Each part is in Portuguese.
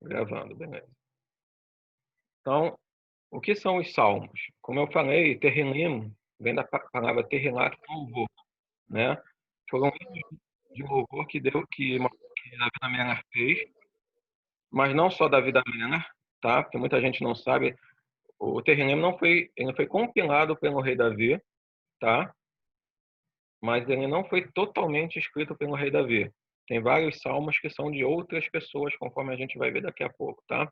Gravando, beleza. Então, o que são os salmos? Como eu falei, Terrilim vem da palavra Terrilat, que é louvor, né? Foram livros de louvor que Davi Ameller fez, mas não só Davi Ameller, tá? Porque muita gente não sabe, o Terrilim ele foi compilado pelo rei Davi, tá? Mas ele não foi totalmente escrito pelo rei Davi. Tem vários salmos que são de outras pessoas, conforme a gente vai ver daqui a pouco, tá?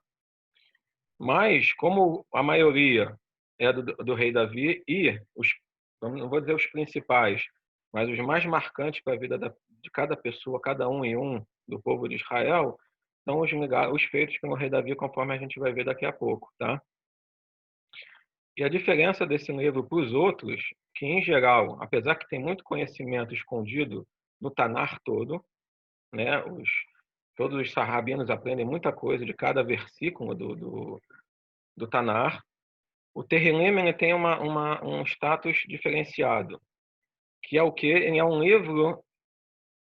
Mas, como a maioria é do rei Davi e não vou dizer os principais, mas os mais marcantes para a vida de cada pessoa, cada um e um do povo de Israel, são os feitos pelo rei Davi, conforme a gente vai ver daqui a pouco, tá? E a diferença desse livro para os outros, que em geral, apesar que tem muito conhecimento escondido no Tanar todo, né? Todos os rabinos aprendem muita coisa de cada versículo do Tanar. O Terrilim ele tem um status diferenciado, que é o quê? Ele é um livro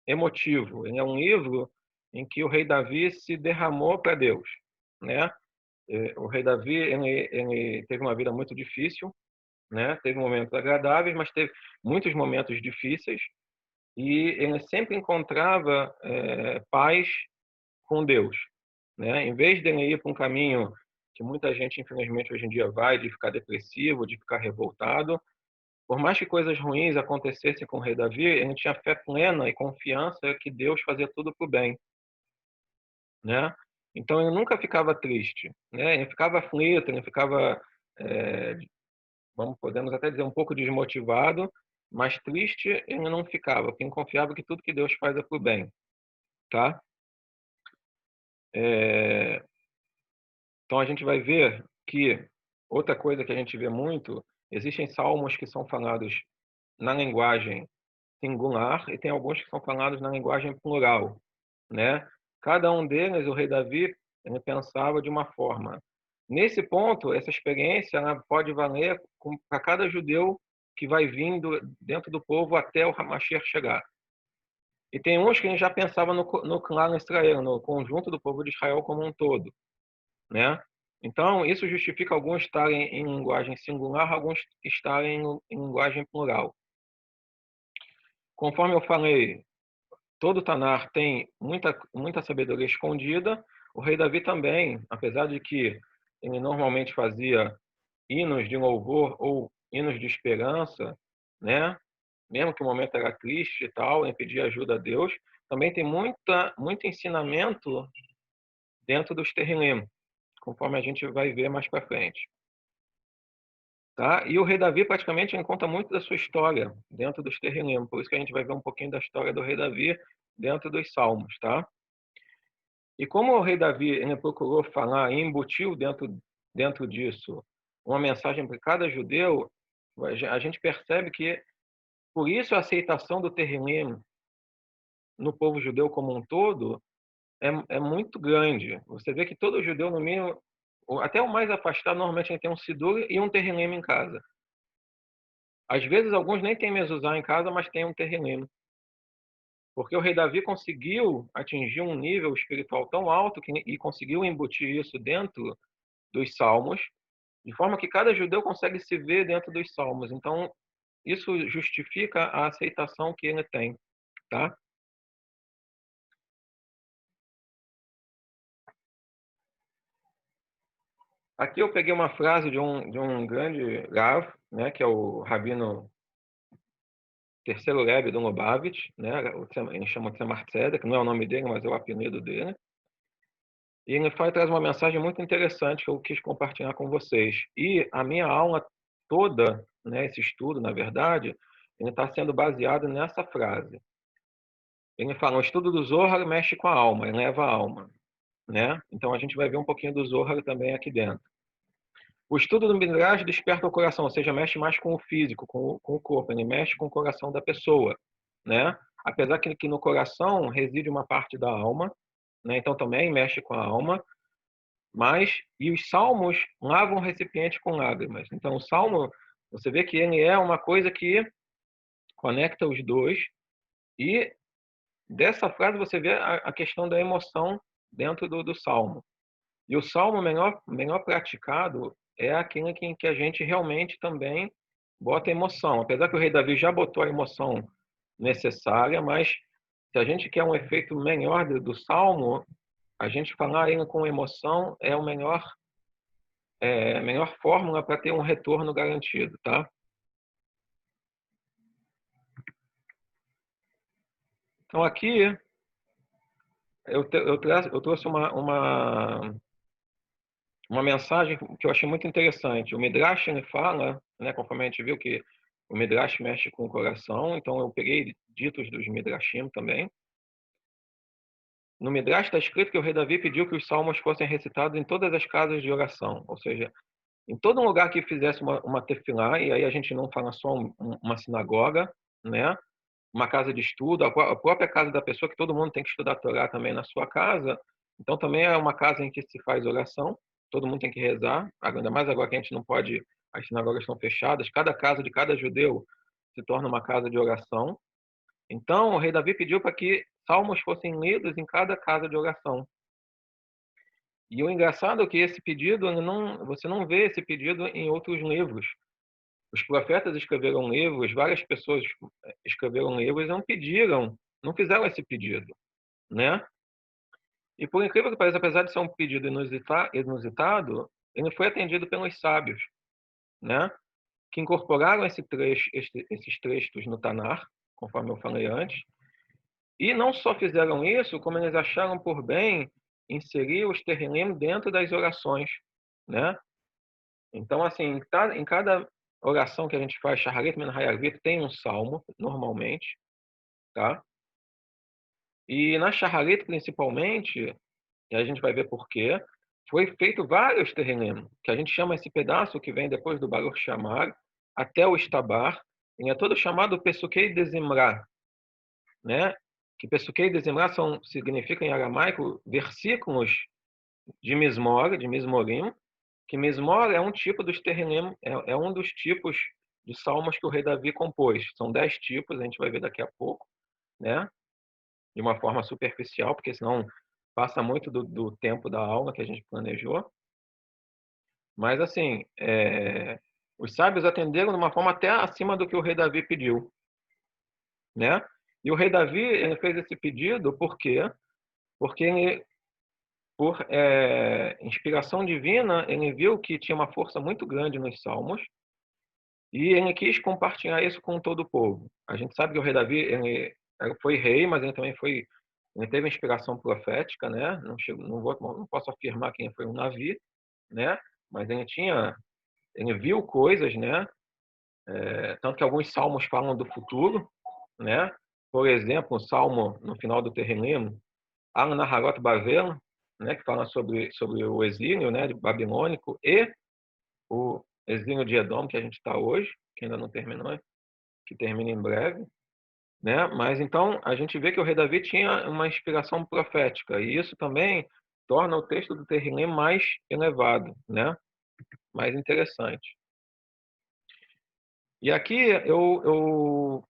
emotivo, ele é um livro em que o rei Davi se derramou para Deus, né? O rei Davi ele teve uma vida muito difícil, né? Teve momentos agradáveis, mas teve muitos momentos difíceis, e ele sempre encontrava paz com Deus, né? Em vez de ele ir para um caminho que muita gente, infelizmente, hoje em dia vai, de ficar depressivo, de ficar revoltado, por mais que coisas ruins acontecessem com o rei Davi, ele tinha fé plena e confiança que Deus fazia tudo para o bem, né? Então ele nunca ficava triste, né? Ele ficava aflito, ele ficava, é, podemos até dizer, um pouco desmotivado, mas triste ele não ficava, porque ele confiava que tudo que Deus faz é para o bem, tá? É, então a gente vai ver que outra coisa que a gente vê muito, existem salmos que são falados na linguagem singular e tem alguns que são falados na linguagem plural, né? Cada um deles, o rei Davi, ele pensava de uma forma. Nesse ponto, essa experiência ela pode valer para cada judeu que vai vindo dentro do povo até o Mashiach chegar. E tem uns que a gente já pensava no clã Israel, no conjunto do povo de Israel como um todo, né? Então, isso justifica alguns estarem em linguagem singular, alguns estarem em linguagem plural. Conforme eu falei, todo Tanar tem muita sabedoria escondida. O rei Davi também, apesar de que ele normalmente fazia hinos de louvor ou hinos de esperança, né? Mesmo que o momento era triste e tal, ele pedia ajuda a Deus, também tem muito ensinamento dentro dos Terrilim, conforme a gente vai ver mais para frente. Tá? E o rei Davi praticamente ele conta muito da sua história dentro dos Terrilim, por isso que a gente vai ver um pouquinho da história do rei Davi dentro dos Salmos, tá? E como o rei Davi ele procurou falar e embutiu dentro disso uma mensagem para cada judeu, a gente percebe que, por isso, a aceitação do Terrilim no povo judeu como um todo é muito grande. Você vê que todo judeu, no mínimo, até o mais afastado, normalmente ele tem um Sidur e um Terrilim em casa. Às vezes, alguns nem têm mezuzá em casa, mas tem um Terrilim. Porque o rei Davi conseguiu atingir um nível espiritual tão alto e conseguiu embutir isso dentro dos salmos, de forma que cada judeu consegue se ver dentro dos salmos. Então, isso justifica a aceitação que ele tem, tá? Aqui eu peguei uma frase de um grande Rav, né, que é o Rabino terceiro Rebbe do Lubavitch, né, ele chama de Tzemach Tzedek, que não é o nome dele, mas é o apelido dele. E ele traz uma mensagem muito interessante que eu quis compartilhar com vocês. E a minha aula toda, né, esse estudo, na verdade, ele está sendo baseado nessa frase. Ele fala, o estudo do Zohar mexe com a alma, eleva a alma, né? Então a gente vai ver um pouquinho do Zohar também aqui dentro. O estudo do Midrash desperta o coração, ou seja, mexe mais com o físico, com o corpo, ele mexe com o coração da pessoa, né? Apesar que no coração reside uma parte da alma, né? Então também mexe com a alma, e os salmos lavam o recipiente com lágrimas. Então o salmo, você vê que ele é uma coisa que conecta os dois, e dessa frase você vê a questão da emoção dentro do salmo. E o salmo melhor praticado é aquele em que a gente realmente também bota emoção. Apesar que o rei Davi já botou a emoção necessária, mas se a gente quer um efeito melhor do salmo, a gente falar ele com emoção é a melhor fórmula para ter um retorno garantido, tá? Então aqui eu trouxe uma mensagem que eu achei muito interessante. O Midrash ele fala, né, conforme a gente viu que o Midrash mexe com o coração, então eu peguei ditos dos Midrashim também. No Midrash está escrito que o rei Davi pediu que os salmos fossem recitados em todas as casas de oração, ou seja, em todo lugar que fizesse uma tefilá, e aí a gente não fala só uma sinagoga, né? Uma casa de estudo, a própria casa da pessoa, que todo mundo tem que estudar a Torá também na sua casa, então também é uma casa em que se faz oração, todo mundo tem que rezar, ainda mais agora que a gente não pode, as sinagogas estão fechadas, cada casa de cada judeu se torna uma casa de oração. Então o rei Davi pediu para que salmos fossem lidos em cada casa de oração. E o engraçado é que esse pedido, você não vê esse pedido em outros livros. Os profetas escreveram livros, várias pessoas escreveram livros e não pediram, não fizeram esse pedido, né? E por incrível que pareça, apesar de ser um pedido inusitado, ele foi atendido pelos sábios, né? Que incorporaram esses trechos no Tanar, conforme eu falei antes, e não só fizeram isso, como eles acharam por bem inserir os Terrilim dentro das orações, né? Então, assim, em cada oração que a gente faz, Shaharit Men Hayavit, tem um salmo, normalmente, tá? E na Shaharit, principalmente, e a gente vai ver por quê, foi feito vários Terrilim, que a gente chama esse pedaço que vem depois do Baruch Shamar, até o Estabar, e é todo chamado Pesukei de Zimra, né? Que Pesukei de Zimra significa em aramaico versículos de Mismor, de Mismorim, que Mismor é um tipo dos Terrilim, é um dos tipos de salmos que o rei Davi compôs. São 10 tipos, a gente vai ver daqui a pouco, né? De uma forma superficial, porque senão passa muito do tempo da aula que a gente planejou. Mas, assim, os sábios atenderam de uma forma até acima do que o rei Davi pediu, né? E o rei Davi ele fez esse pedido por quê? Porque ele, por inspiração divina, ele viu que tinha uma força muito grande nos salmos e ele quis compartilhar isso com todo o povo. A gente sabe que o rei Davi ele foi rei, mas ele teve inspiração profética, né? Não posso afirmar quem foi um Navi, né? Mas ele viu coisas, né? Tanto que alguns salmos falam do futuro, né? Por exemplo, o salmo no final do Terrilim, Al Naharot Bavel, né? Que fala sobre o exílio, né? De babilônico e o exílio de Edom que a gente está hoje, que ainda não terminou, que termina em breve, né? Mas então a gente vê que o rei Davi tinha uma inspiração profética e isso também torna o texto do Terrilim mais elevado, né? Mais interessante. E aqui eu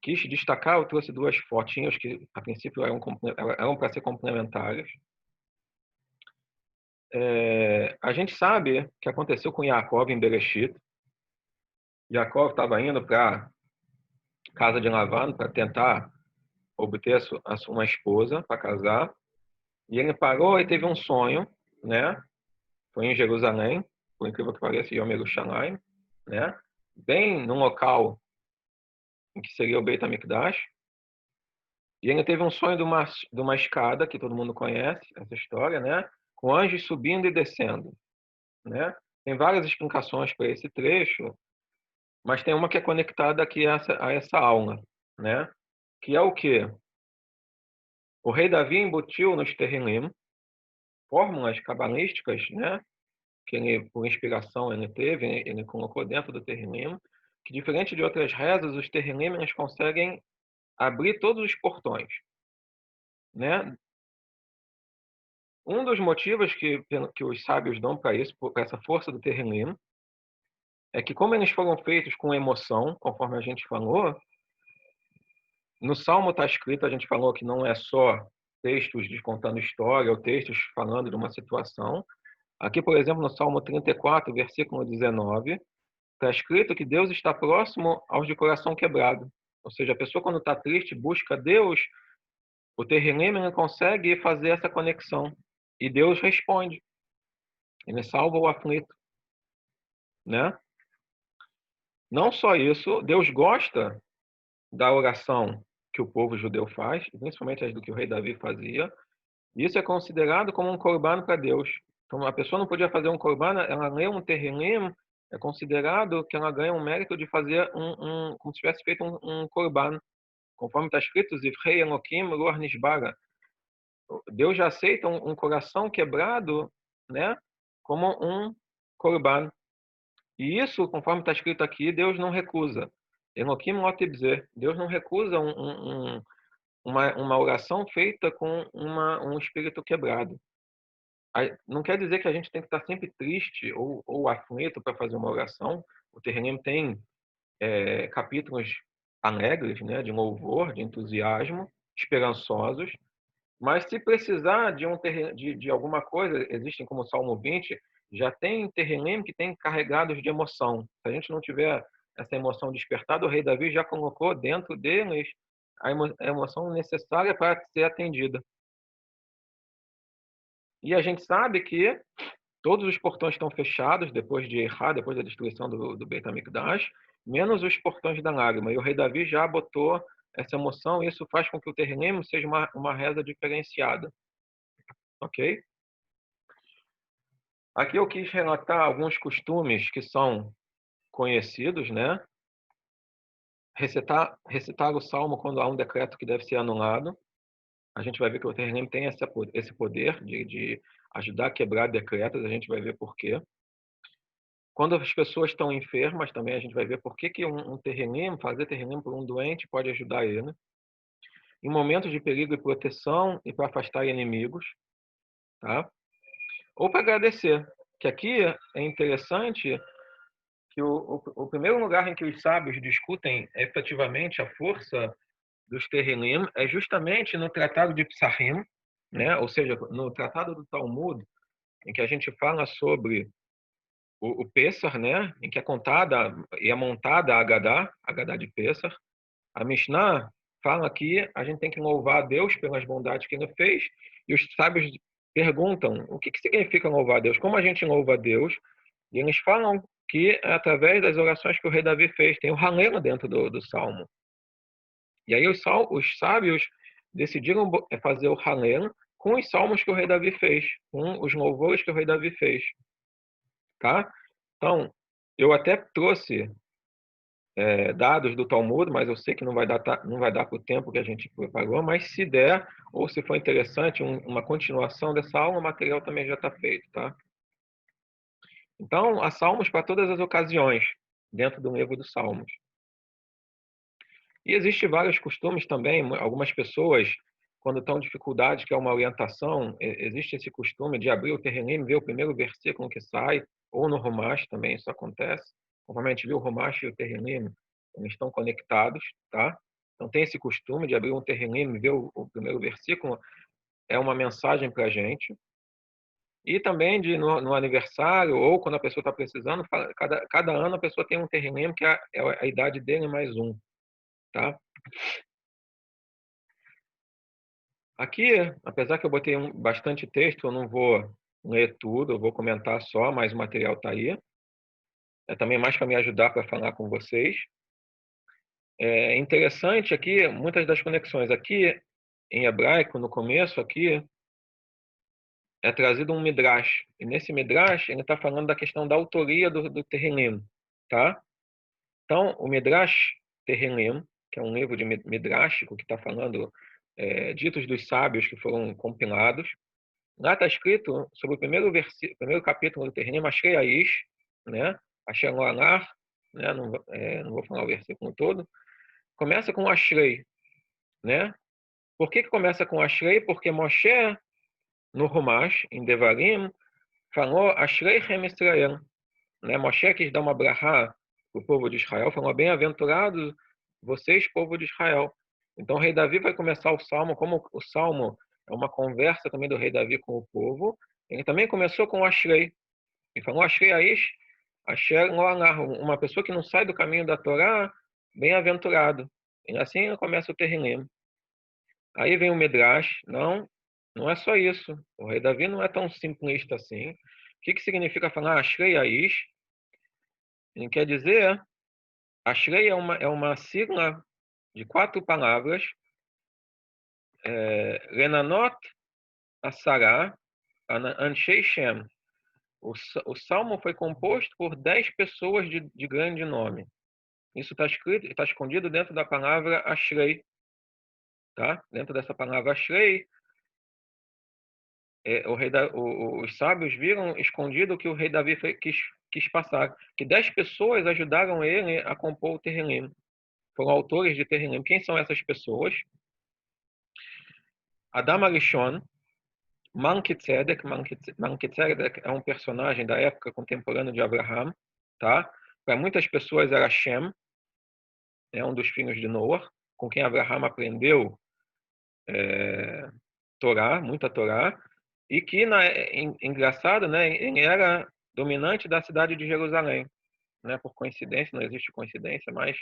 quis destacar, eu trouxe duas fotinhas que a princípio eram para ser complementares. A gente sabe o que aconteceu com Yaakov em Bereshit. Yaakov estava indo para casa de Lavan para tentar obter uma esposa para casar. E ele parou e teve um sonho, né? Foi em Jerusalém, por incrível que pareça, Yom Yerushalayim, né? Bem num local em que seria o Beit HaMikdash. E ele teve um sonho de uma escada, que todo mundo conhece, essa história, né? Com anjos subindo e descendo, né? Tem várias explicações para esse trecho, mas tem uma que é conectada aqui a essa aula, né? Que é o quê? O rei Davi embutiu nos Terrilim fórmulas cabalísticas, né? Que ele, por inspiração ele teve, ele colocou dentro do Terrilim, que diferente de outras rezas, os Terrilim eles conseguem abrir todos os portões, né? Um dos motivos que os sábios dão para isso, para essa força do Terrilim, é que como eles foram feitos com emoção, conforme a gente falou, no Salmo está escrito, a gente falou que não é só textos contando história ou textos falando de uma situação. Aqui, por exemplo, no Salmo 34, versículo 19, está escrito que Deus está próximo aos de coração quebrado. Ou seja, a pessoa quando está triste busca Deus, o Terrilim não consegue fazer essa conexão. E Deus responde. Ele salva o aflito, né? Não só isso, Deus gosta da oração que o povo judeu faz, principalmente as do que o rei Davi fazia. Isso é considerado como um corban para Deus. Então, a pessoa não podia fazer um corban, ela lê um Terrilim, é considerado que ela ganha um mérito de fazer como se tivesse feito um corban. Conforme está escrito, Zivrei Elokim Ruach Nishbara. Deus já aceita um coração quebrado, né, como um corban. E isso, conforme está escrito aqui, Deus não recusa. Elokim Lotibze. Deus não recusa uma oração feita com um espírito quebrado. Não quer dizer que a gente tem que estar sempre triste ou aflito para fazer uma oração. O Terrilim tem capítulos alegres, né, de louvor, de entusiasmo, esperançosos. Mas se precisar de alguma coisa, existem como o Salmo 20, já tem Terrilim que tem carregados de emoção. Se a gente não tiver essa emoção despertada, o rei Davi já colocou dentro deles a emoção necessária para ser atendida. E a gente sabe que todos os portões estão fechados depois de errar, depois da destruição do Beit HaMikdash, menos os portões da lágrima. E o rei Davi já botou essa emoção, e isso faz com que o Terrilim seja uma reza diferenciada. Ok? Aqui eu quis relatar alguns costumes que são conhecidos, né? Recitar o salmo quando há um decreto que deve ser anulado. A gente vai ver que o Terrilim tem esse poder de ajudar a quebrar decretos, a gente vai ver por quê. Quando as pessoas estão enfermas, também a gente vai ver por que um Terrilim, fazer Terrilim por um doente pode ajudar ele. Em momentos de perigo e proteção e para afastar inimigos, tá? Ou para agradecer, que aqui é interessante que o primeiro lugar em que os sábios discutem efetivamente a força dos Terrilim é justamente no Tratado de Psahim, né? Ou seja, no Tratado do Talmud, em que a gente fala sobre o Pessah, né? Em que é contada e é montada a Haggadah de Pessah. A Mishnah fala que a gente tem que louvar a Deus pelas bondades que ele fez, e os sábios perguntam o que significa louvar a Deus, como a gente louva a Deus, e eles falam que é através das orações que o rei Davi fez, tem o Halelo dentro do Salmo. E aí os sábios decidiram fazer o Halelo com os salmos que o rei Davi fez, com os louvores que o rei Davi fez. Tá? Então, eu até trouxe dados do Talmud, mas eu sei que não vai dar para o tempo que a gente preparou, mas se der, ou se for interessante, uma continuação dessa aula, o material também já está feito. Tá? Então, há salmos para todas as ocasiões, dentro do livro dos Salmos. E existem vários costumes também, algumas pessoas, quando estão em dificuldade, que é uma orientação, existe esse costume de abrir o Terrilim, ver o primeiro versículo que sai, ou no Rumash também isso acontece. Conforme a gente viu, o Rumash e o Terrilim, eles estão conectados, tá? Então tem esse costume de abrir um Terrilim, ver o primeiro versículo, é uma mensagem para a gente. E também no aniversário, ou quando a pessoa está precisando, cada ano a pessoa tem um Terrilim, que é a idade dele mais um, tá? Aqui, apesar que eu botei bastante texto, eu não vou ler tudo, eu vou comentar só, mas o material está aí. É também mais para me ajudar para falar com vocês. É interessante aqui, muitas das conexões aqui, em hebraico, no começo aqui, é trazido um midrash. E nesse midrash, ele está falando da questão da autoria do Terrilim, tá? Então, o midrash Terrilim, que é um livro de midrástico que está falando ditos dos sábios que foram compilados. Lá está escrito sobre o primeiro capítulo do Terrilim, Ashrei Aish, né? Asher lo anar, né? Não vou falar o versículo todo. Começa com Ashrei, né? Por que começa com Ashrei? Porque Moshe, no Rumash, em Devarim, falou Ashrei Chem Israel, né? Moshe quis dar uma brahá para o povo de Israel, falou bem-aventurados vocês, povo de Israel. Então o rei Davi vai começar o salmo, como o salmo É uma conversa também do rei Davi com o povo. Ele também começou com Ashrei. Ele falou, Ashrei Aish, Asher lo anar, uma pessoa que não sai do caminho da Torá, bem-aventurado. E assim começa o Terrilim. Aí vem o Midrash, não é só isso. O rei Davi não é tão simplista assim. O que significa falar Ashrei Aish? Ele quer dizer, Ashrei é uma sigla de 4 palavras, Lenanot, Asará, Anshei Shem. O salmo foi composto por 10 pessoas de grande nome. Isso está escrito, está escondido dentro da palavra Ashrei. Tá? Dentro dessa palavra Ashrei, os sábios viram escondido o que o rei Davi quis passar. Que 10 pessoas ajudaram ele a compor o Terrilim. Foram autores de Terrilim. Quem são essas pessoas? Adam Arishon, Malkitzedek. Malkitzedek é um personagem da época contemporânea de Abraham. Tá? Para muitas pessoas era Shem, é um dos filhos de Noah, com quem Abraham aprendeu Torá, muita Torá, e que, engraçado, né, ele era dominante da cidade de Jerusalém. Né, por coincidência, não existe coincidência, mas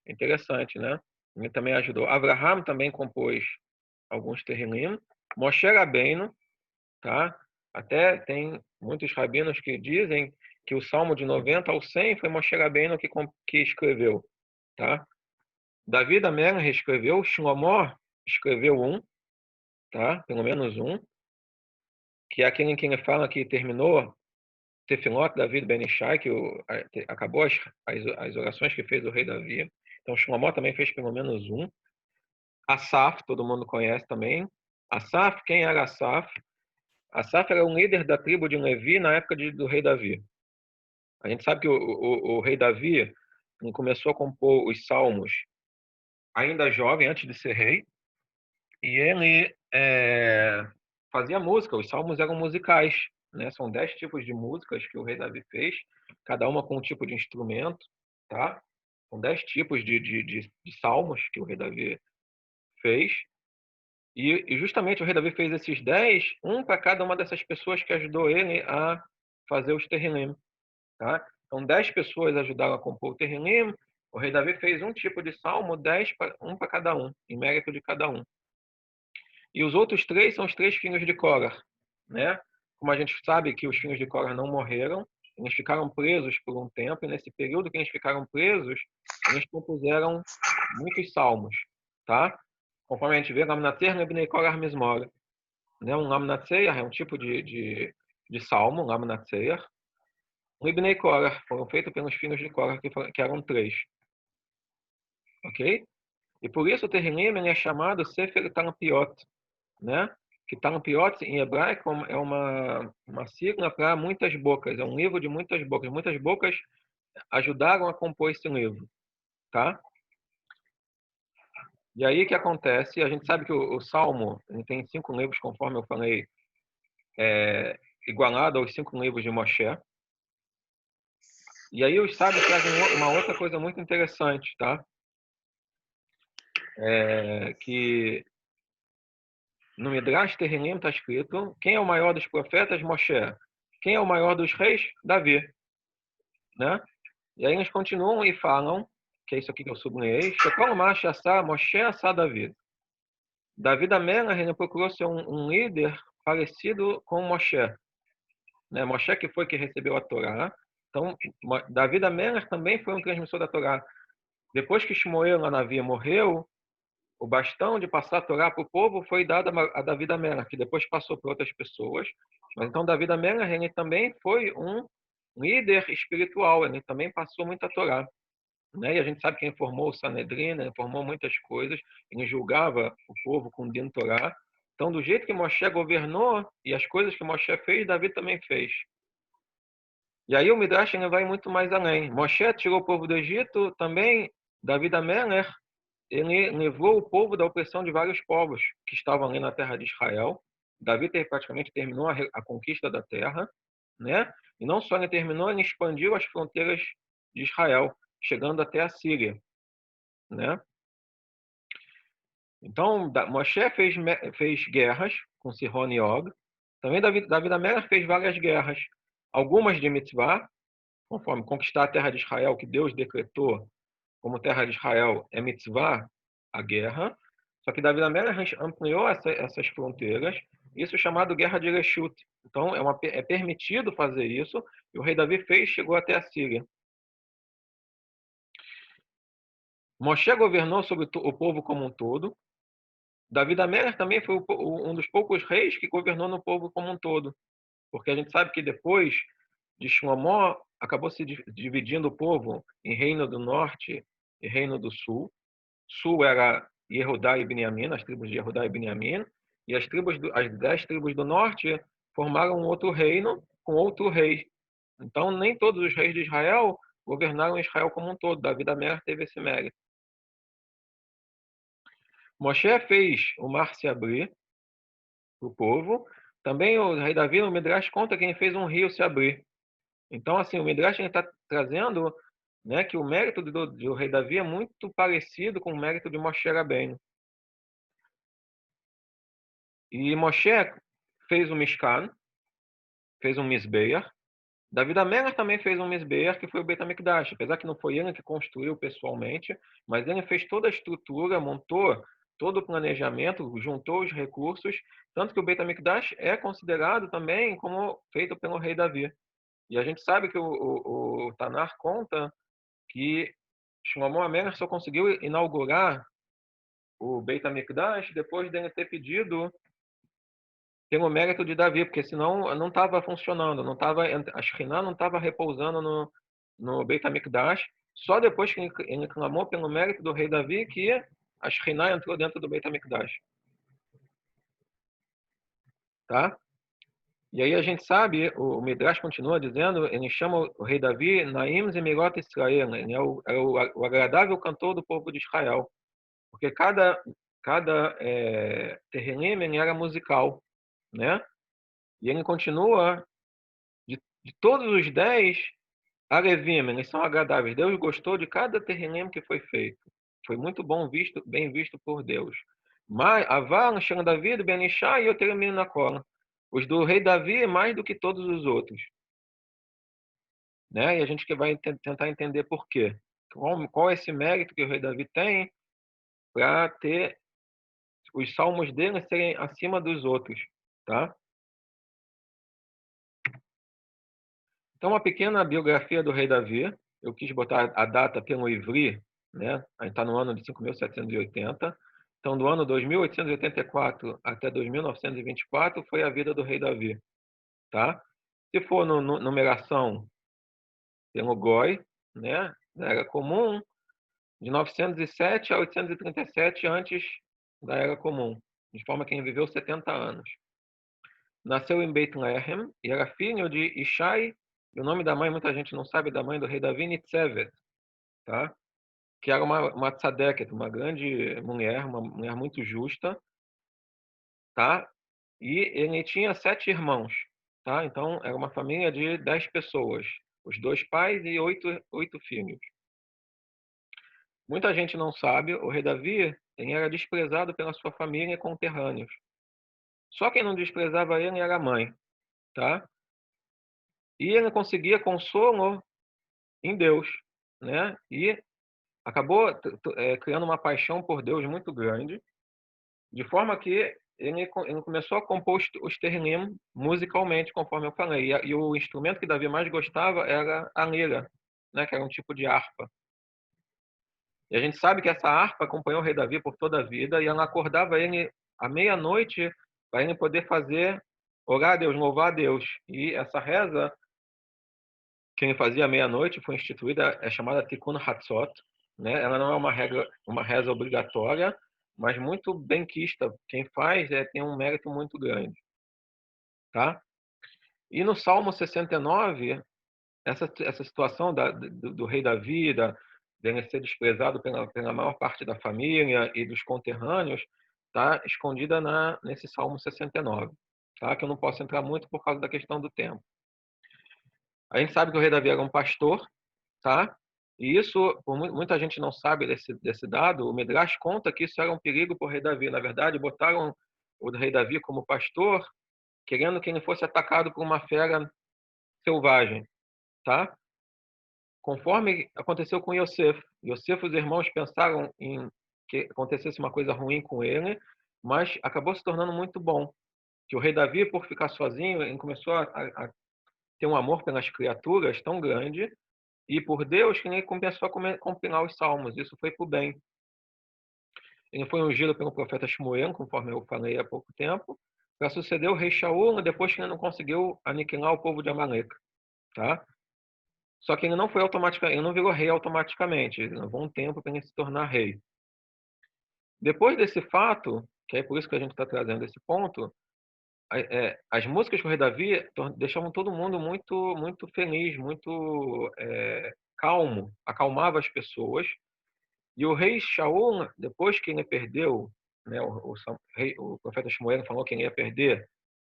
interessante, né? Ele também ajudou. Abraham também compôs alguns Terrilim. Moshe Rabbeinu, tá? Até tem muitos rabinos que dizem que o Salmo de 90 ao 100 foi Moshe Rabbeinu que escreveu, tá? David Amelech escreveu, Shlomo escreveu um, tá? Pelo menos um, que é aquele em que ele fala que terminou Tefilot David Ben Ishai, que acabou as orações que fez o rei Davi. Então, Shlomo também fez pelo menos um. Asaf, todo mundo conhece também. Asaf, quem era Asaf? Asaf era um líder da tribo de Levi na época do rei Davi. A gente sabe que o rei Davi começou a compor os salmos ainda jovem, antes de ser rei, e ele fazia música. Os salmos eram musicais, né? São 10 tipos de músicas que o rei Davi fez, cada uma com um tipo de instrumento, tá? São 10 tipos de salmos que o rei Davi fez. E justamente o rei Davi fez esses 10, um para cada uma dessas pessoas que ajudou ele a fazer os Terrilim, tá? Então, 10 pessoas ajudaram a compor o Terrilim. O rei Davi fez um tipo de salmo, 10, um para cada um, em mérito de cada um. E os outros 3 são os 3 filhos de Korah, né? Como a gente sabe que os filhos de Korah não morreram, eles ficaram presos por um tempo, e nesse período que eles ficaram presos, eles compuseram muitos salmos, tá? Conforme a gente vê, Lamnater Lebnei Korah Mizmor, né? Um Lamnatseir é um tipo de salmo, Lamnatseir. Lebnei Korah foram feitos pelos filhos de Korah, que eram 3. Ok? E por isso o Terrilim é chamado Sefer Talampiot, né? Que Talampiot em hebraico é uma sigla para muitas bocas, é um livro de muitas bocas. Muitas bocas ajudaram a compor esse livro, tá? E aí o que acontece? A gente sabe que o Salmo ele tem 5 livros, conforme eu falei, igualado aos 5 livros de Moshe. E aí os sábios trazem uma outra coisa muito interessante, tá? Que no Midrash Terrilim está escrito: quem é o maior dos profetas? Moshe. Quem é o maior dos reis? Davi, né? E aí eles continuam e falam, que é isso aqui que eu sublinhei: Shekol Mash Asa Moshe Asa David. David Amelech ele procurou ser um líder parecido com Moshe, né? Moshe que foi que recebeu a Torá. Então, David Amelech também foi um transmissor da Torá. Depois que Shmuel Hanavi morreu, o bastão de passar a Torá para o povo foi dado a David Amelech, que depois passou para outras pessoas. Mas então David Amelech ele também foi um líder espiritual, ele também passou muita Torá, né? E a gente sabe que ele formou o Sanedrin, ele formou muitas coisas, ele julgava o povo com Din Torá. Então, do jeito que Moshe governou e as coisas que Moshe fez, Davi também fez. E aí o Midrash ele vai muito mais além. Moshe tirou o povo do Egito, também David Amelech ele levou o povo da opressão de vários povos que estavam ali na terra de Israel. Davi praticamente terminou a conquista da terra, né? E não só ele terminou, ele expandiu as fronteiras de Israel, chegando até a Síria, né? Então, Moshe fez guerras, com Sihon e Og. Também Davi Amelech fez várias guerras, algumas de mitzvah, conforme conquistar a terra de Israel, que Deus decretou como terra de Israel é mitzvah, a guerra. Só que Davi Amelech ampliou essas fronteiras, isso é chamado guerra de Reshut. Então é permitido fazer isso, e o rei Davi chegou até a Síria. Moshe governou sobre o povo como um todo. Davi Amelech também foi um dos poucos reis que governou no povo como um todo, porque a gente sabe que depois de Shlomo acabou se dividindo o povo em reino do norte e reino do sul. Sul era Yehudá e Beniamim, as tribos de Yehudá e Beniamim, e as 10 tribos do norte formaram um outro reino com outro rei. Então, nem todos os reis de Israel governaram Israel como um todo. Davi Amelech teve esse mérito. Moshe fez o mar se abrir para o povo. Também o rei Davi, no Midrash, conta que ele fez um rio se abrir. Então, assim, o Midrash está trazendo, né, que o mérito do rei Davi é muito parecido com o mérito de Moshe Rabbeinu. E Moshe fez o Mishkan, fez um Mizbeach. Davi Amelech também fez um Mizbeach, que foi o Beit HaMikdash. Apesar que não foi ele que construiu pessoalmente, mas ele fez toda a estrutura, montou todo o planejamento, juntou os recursos, tanto que o Beit HaMikdash é considerado também como feito pelo rei Davi. E a gente sabe que o Tanar conta que Shlomo Amelech só conseguiu inaugurar o Beit HaMikdash depois dele ter pedido pelo mérito de Davi, porque senão não estava funcionando, a Shekhinah não estava repousando no Beit HaMikdash. Só depois que ele clamou pelo mérito do rei Davi que a Shekhinah entrou dentro do Beit HaMikdash. Tá? E aí a gente sabe, o Midrash continua dizendo, ele chama o rei Davi Naim Zemirot Israel, ele é o agradável cantor do povo de Israel, porque cada Tehillim ele era musical, né? E ele continua, de todos os 10, Alevim, eles são agradáveis. Deus gostou de cada Tehillim que foi feito. Foi muito bem visto por Deus. Mas Aval, Shem David, Ben Ishai e eu termino na cola. Os do rei Davi mais do que todos os outros, né? E a gente que vai tentar entender por quê. Qual é esse mérito que o rei Davi tem para ter os salmos dele serem acima dos outros, tá? Então, uma pequena biografia do rei Davi. Eu quis botar a data pelo Ivri, né? A gente está no ano de 5.780. Então, do ano 2884 até 2924 foi a vida do rei Davi, tá? Se for numeração pelo Goi, né? Era comum, de 907 a 837 antes da Era Comum, de forma que ele viveu 70 anos. Nasceu em Beit Lehem e era filho de Ishai, e o nome da mãe, muita gente não sabe, da mãe do rei Davi, Nitzevet, tá? Que era uma tzadeket, uma grande mulher, uma mulher muito justa, tá? E ele tinha 7 irmãos, tá? Então, era uma família de 10 pessoas, os 2 pais e 8 filhos. Muita gente não sabe, o rei Davi ele era desprezado pela sua família e conterrâneos. Só quem não desprezava ele era a mãe, tá? E ele conseguia consolo em Deus, né? E acabou criando uma paixão por Deus muito grande, de forma que ele começou a compor os terrenim musicalmente, conforme eu falei. E o instrumento que Davi mais gostava era a lira, né? Que era um tipo de harpa. E a gente sabe que essa harpa acompanhou o rei Davi por toda a vida e ela acordava ele à meia-noite para ele poder orar a Deus, louvar a Deus. E essa reza que ele fazia à meia-noite foi instituída, é chamada Tikkun Hatzot, né? Ela não é uma reza obrigatória, mas muito benquista. Quem faz tem um mérito muito grande, tá? E no Salmo 69, essa situação do rei Davi, dele ser desprezado pela maior parte da família e dos conterrâneos, está escondida nesse Salmo 69, tá? Que eu não posso entrar muito por causa da questão do tempo. A gente sabe que o rei Davi era um pastor, tá? E isso, muita gente não sabe desse dado, o Midrash conta que isso era um perigo para o rei Davi. Na verdade, botaram o rei Davi como pastor, querendo que ele fosse atacado por uma fera selvagem, tá? Conforme aconteceu com Yosef. Yosef, os irmãos pensaram em que acontecesse uma coisa ruim com ele, mas acabou se tornando muito bom. Que o rei Davi, por ficar sozinho, ele começou a ter um amor pelas criaturas tão grande, e por Deus que ele começou a compilar os salmos. Isso foi para o bem. Ele foi ungido pelo profeta Shmuel, conforme eu falei há pouco tempo, para suceder o rei Shaul, depois que ele não conseguiu aniquilar o povo de Amaleca, tá? Só que ele não foi automaticamente, ele não virou rei automaticamente. Ele levou um tempo para ele se tornar rei. Depois desse fato, que é por isso que a gente está trazendo esse ponto, as músicas do rei Davi deixavam todo mundo muito, muito feliz, muito calmo, acalmava as pessoas. E o rei Shaul, depois que ele perdeu, né, o profeta Shmuel falou que ele ia perder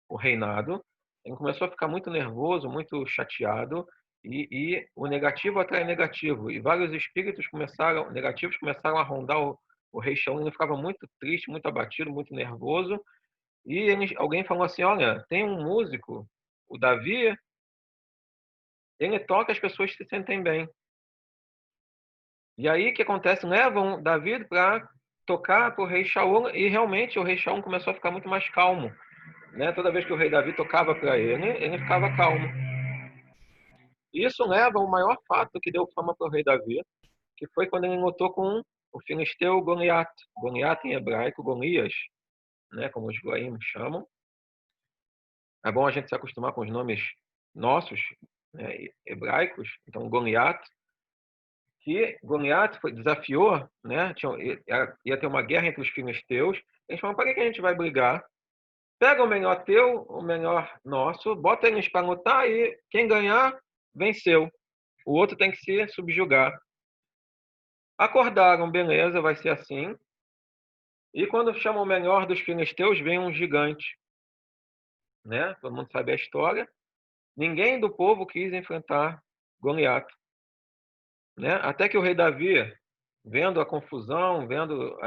o reinado, ele começou a ficar muito nervoso, muito chateado, e o negativo atrai negativo. E vários espíritos negativos começaram a rondar o rei Shaul. Ele ficava muito triste, muito abatido, muito nervoso. E alguém falou assim: olha, tem um músico, o Davi, ele toca, as pessoas se sentem bem. E aí o que acontece? Levam Davi para tocar para o rei Shaul, e realmente o rei Shaul começou a ficar muito mais calmo, né? Toda vez que o rei Davi tocava para ele ficava calmo. Isso leva ao maior fato que deu fama para o rei Davi, que foi quando ele lutou com o filisteu Goliat. Goliat em hebraico, Golias, né? Como os goim chamam. É bom a gente se acostumar com os nomes nossos, né, hebraicos. Então, Goliat, que Goliat desafiou, né? Ia ter uma guerra entre os filisteus. Eles falaram: para que a gente vai brigar? Pega o melhor teu, o melhor nosso, bota eles para lutar e quem ganhar, venceu. O outro tem que se subjugar. Acordaram, beleza, vai ser assim. E quando chamam o melhor dos filisteus, vem um gigante, né? Todo mundo sabe a história. Ninguém do povo quis enfrentar Goliat, né? Até que o rei Davi, vendo a confusão, vendo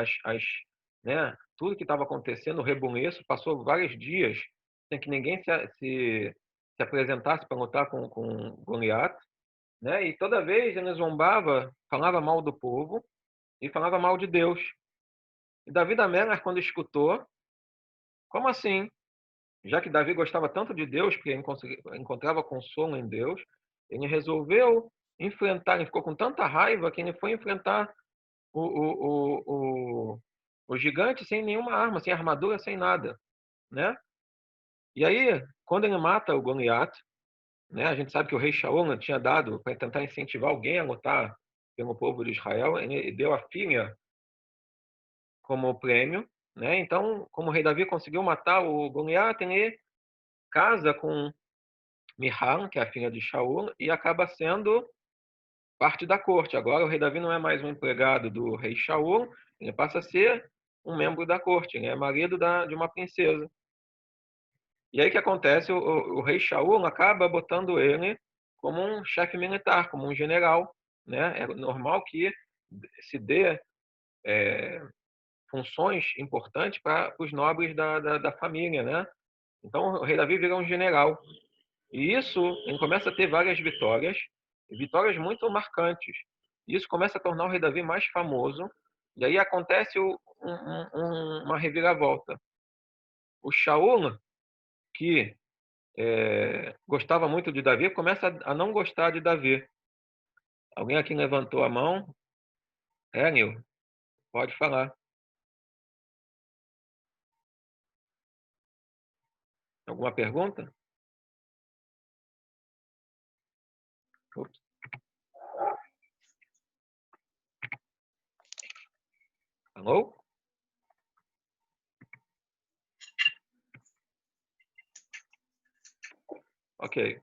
né, tudo que estava acontecendo, o rebuliço, passou vários dias sem que ninguém se apresentasse para lutar com Goliat, né? E toda vez ele zombava, falava mal do povo e falava mal de Deus. E Davi da Amelar, quando escutou, como assim? Já que Davi gostava tanto de Deus, porque ele encontrava consolo em Deus, ele resolveu enfrentar, ele ficou com tanta raiva que ele foi enfrentar o, o, o, o gigante sem nenhuma arma, sem armadura, sem nada, né? E aí, quando ele mata o Goliat, né, a gente sabe que o rei Shaul tinha dado para tentar incentivar alguém a lutar pelo povo de Israel, ele deu a filha como prêmio, né? Então, como o rei Davi conseguiu matar o Goliat, ele casa com Mihal, que é a filha de Shaul, e acaba sendo parte da corte. Agora o rei Davi não é mais um empregado do rei Shaul, ele passa a ser um membro da corte, ele é marido de uma princesa. E aí o que acontece? O rei Shaul acaba botando ele como um chefe militar, como um general, né? É normal que se dê funções importantes para os nobres da família, né? Então o rei Davi vira um general. E isso, ele começa a ter várias vitórias, vitórias muito marcantes. Isso começa a tornar o rei Davi mais famoso, e aí acontece uma reviravolta. O Shaul, que gostava muito de Davi, começa a não gostar de Davi. Alguém aqui levantou a mão? Nil, pode falar. Alguma pergunta? Ups. Alô? Ok.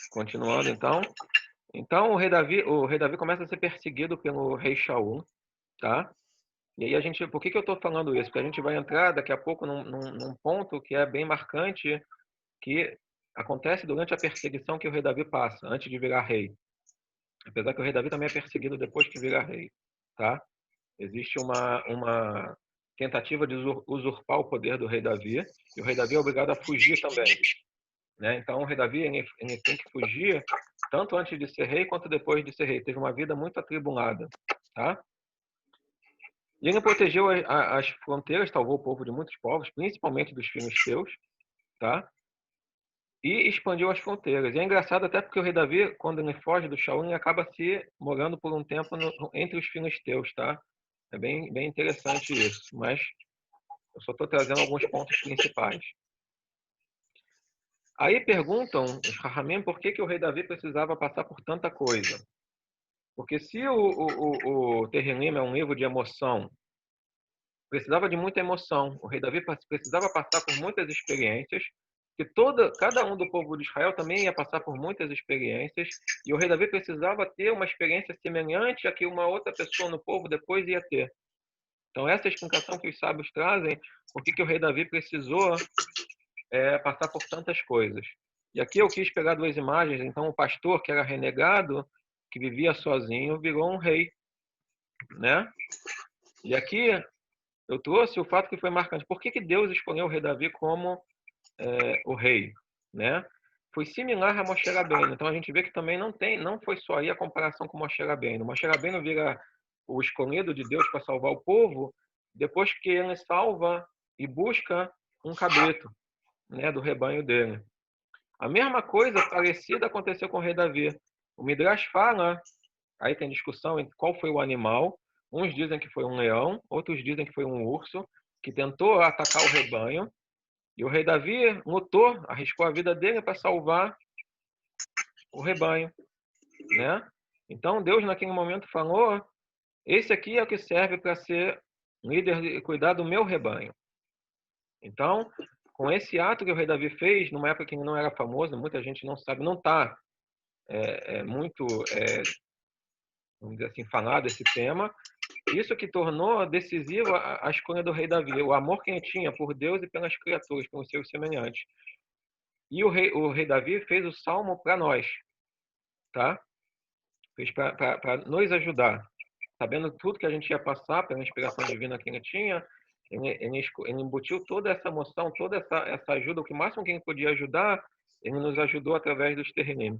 Continuando então. Então o rei Davi começa a ser perseguido pelo rei Shaul, tá? E aí por que eu estou falando isso? Porque a gente vai entrar daqui a pouco num ponto que é bem marcante, que acontece durante a perseguição que o rei Davi passa, antes de virar rei. Apesar que o rei Davi também é perseguido depois que vira rei, tá? Existe tentativa de usurpar o poder do rei Davi, e o rei Davi é obrigado a fugir também, né? Então o rei Davi ele tem que fugir tanto antes de ser rei quanto depois de ser rei. Teve uma vida muito atribulada, tá? E ele protegeu as fronteiras, salvou o povo de muitos povos, principalmente dos filisteus, tá? E expandiu as fronteiras. E é engraçado até porque o rei Davi, quando ele foge do Shaul, ele acaba se morando por um tempo entre os filisteus, tá? É bem interessante isso, mas eu só estou trazendo alguns pontos principais. Aí perguntam os Rahamim por que o rei Davi precisava passar por tanta coisa. Porque se o Terrilim é um livro de emoção, precisava de muita emoção. O rei Davi precisava passar por muitas experiências, que cada um do povo de Israel também ia passar por muitas experiências, e o rei Davi precisava ter uma experiência semelhante a que uma outra pessoa no povo depois ia ter. Então essa é a explicação que os sábios trazem, por que o rei Davi precisou passar por tantas coisas. E aqui eu quis pegar duas imagens. Então o pastor, que era renegado, que vivia sozinho, virou um rei, né? E aqui eu trouxe o fato que foi marcante. Por que Deus escolheu o rei Davi como o rei, né? Foi similar a Moshe Rabbeinu. Então a gente vê que também não foi só aí a comparação com Moshe Rabbeinu. Moshe Rabbeinu vira o escolhido de Deus para salvar o povo depois que ele salva e busca um cabrito, né, do rebanho dele. A mesma coisa parecida aconteceu com o rei Davi. O Midrash fala, aí tem discussão entre qual foi o animal. Uns dizem que foi um leão, outros dizem que foi um urso, que tentou atacar o rebanho. E o rei Davi lutou, arriscou a vida dele para salvar o rebanho, né? Então Deus naquele momento falou: esse aqui é o que serve para ser líder e cuidar do meu rebanho. Então, com esse ato que o rei Davi fez, numa época que ele não era famoso, muita gente não sabe, não está muito, vamos dizer assim, falado esse tema. Isso que tornou decisiva a escolha do rei Davi, o amor que ele tinha por Deus e pelas criaturas, pelos seus semelhantes. E o rei Davi fez o salmo para nós, tá? Fez para nos ajudar. Sabendo tudo que a gente ia passar, pela inspiração divina que ele tinha, ele embutiu toda essa emoção, toda essa ajuda, o que máximo que ele podia ajudar, ele nos ajudou através dos Terrilim.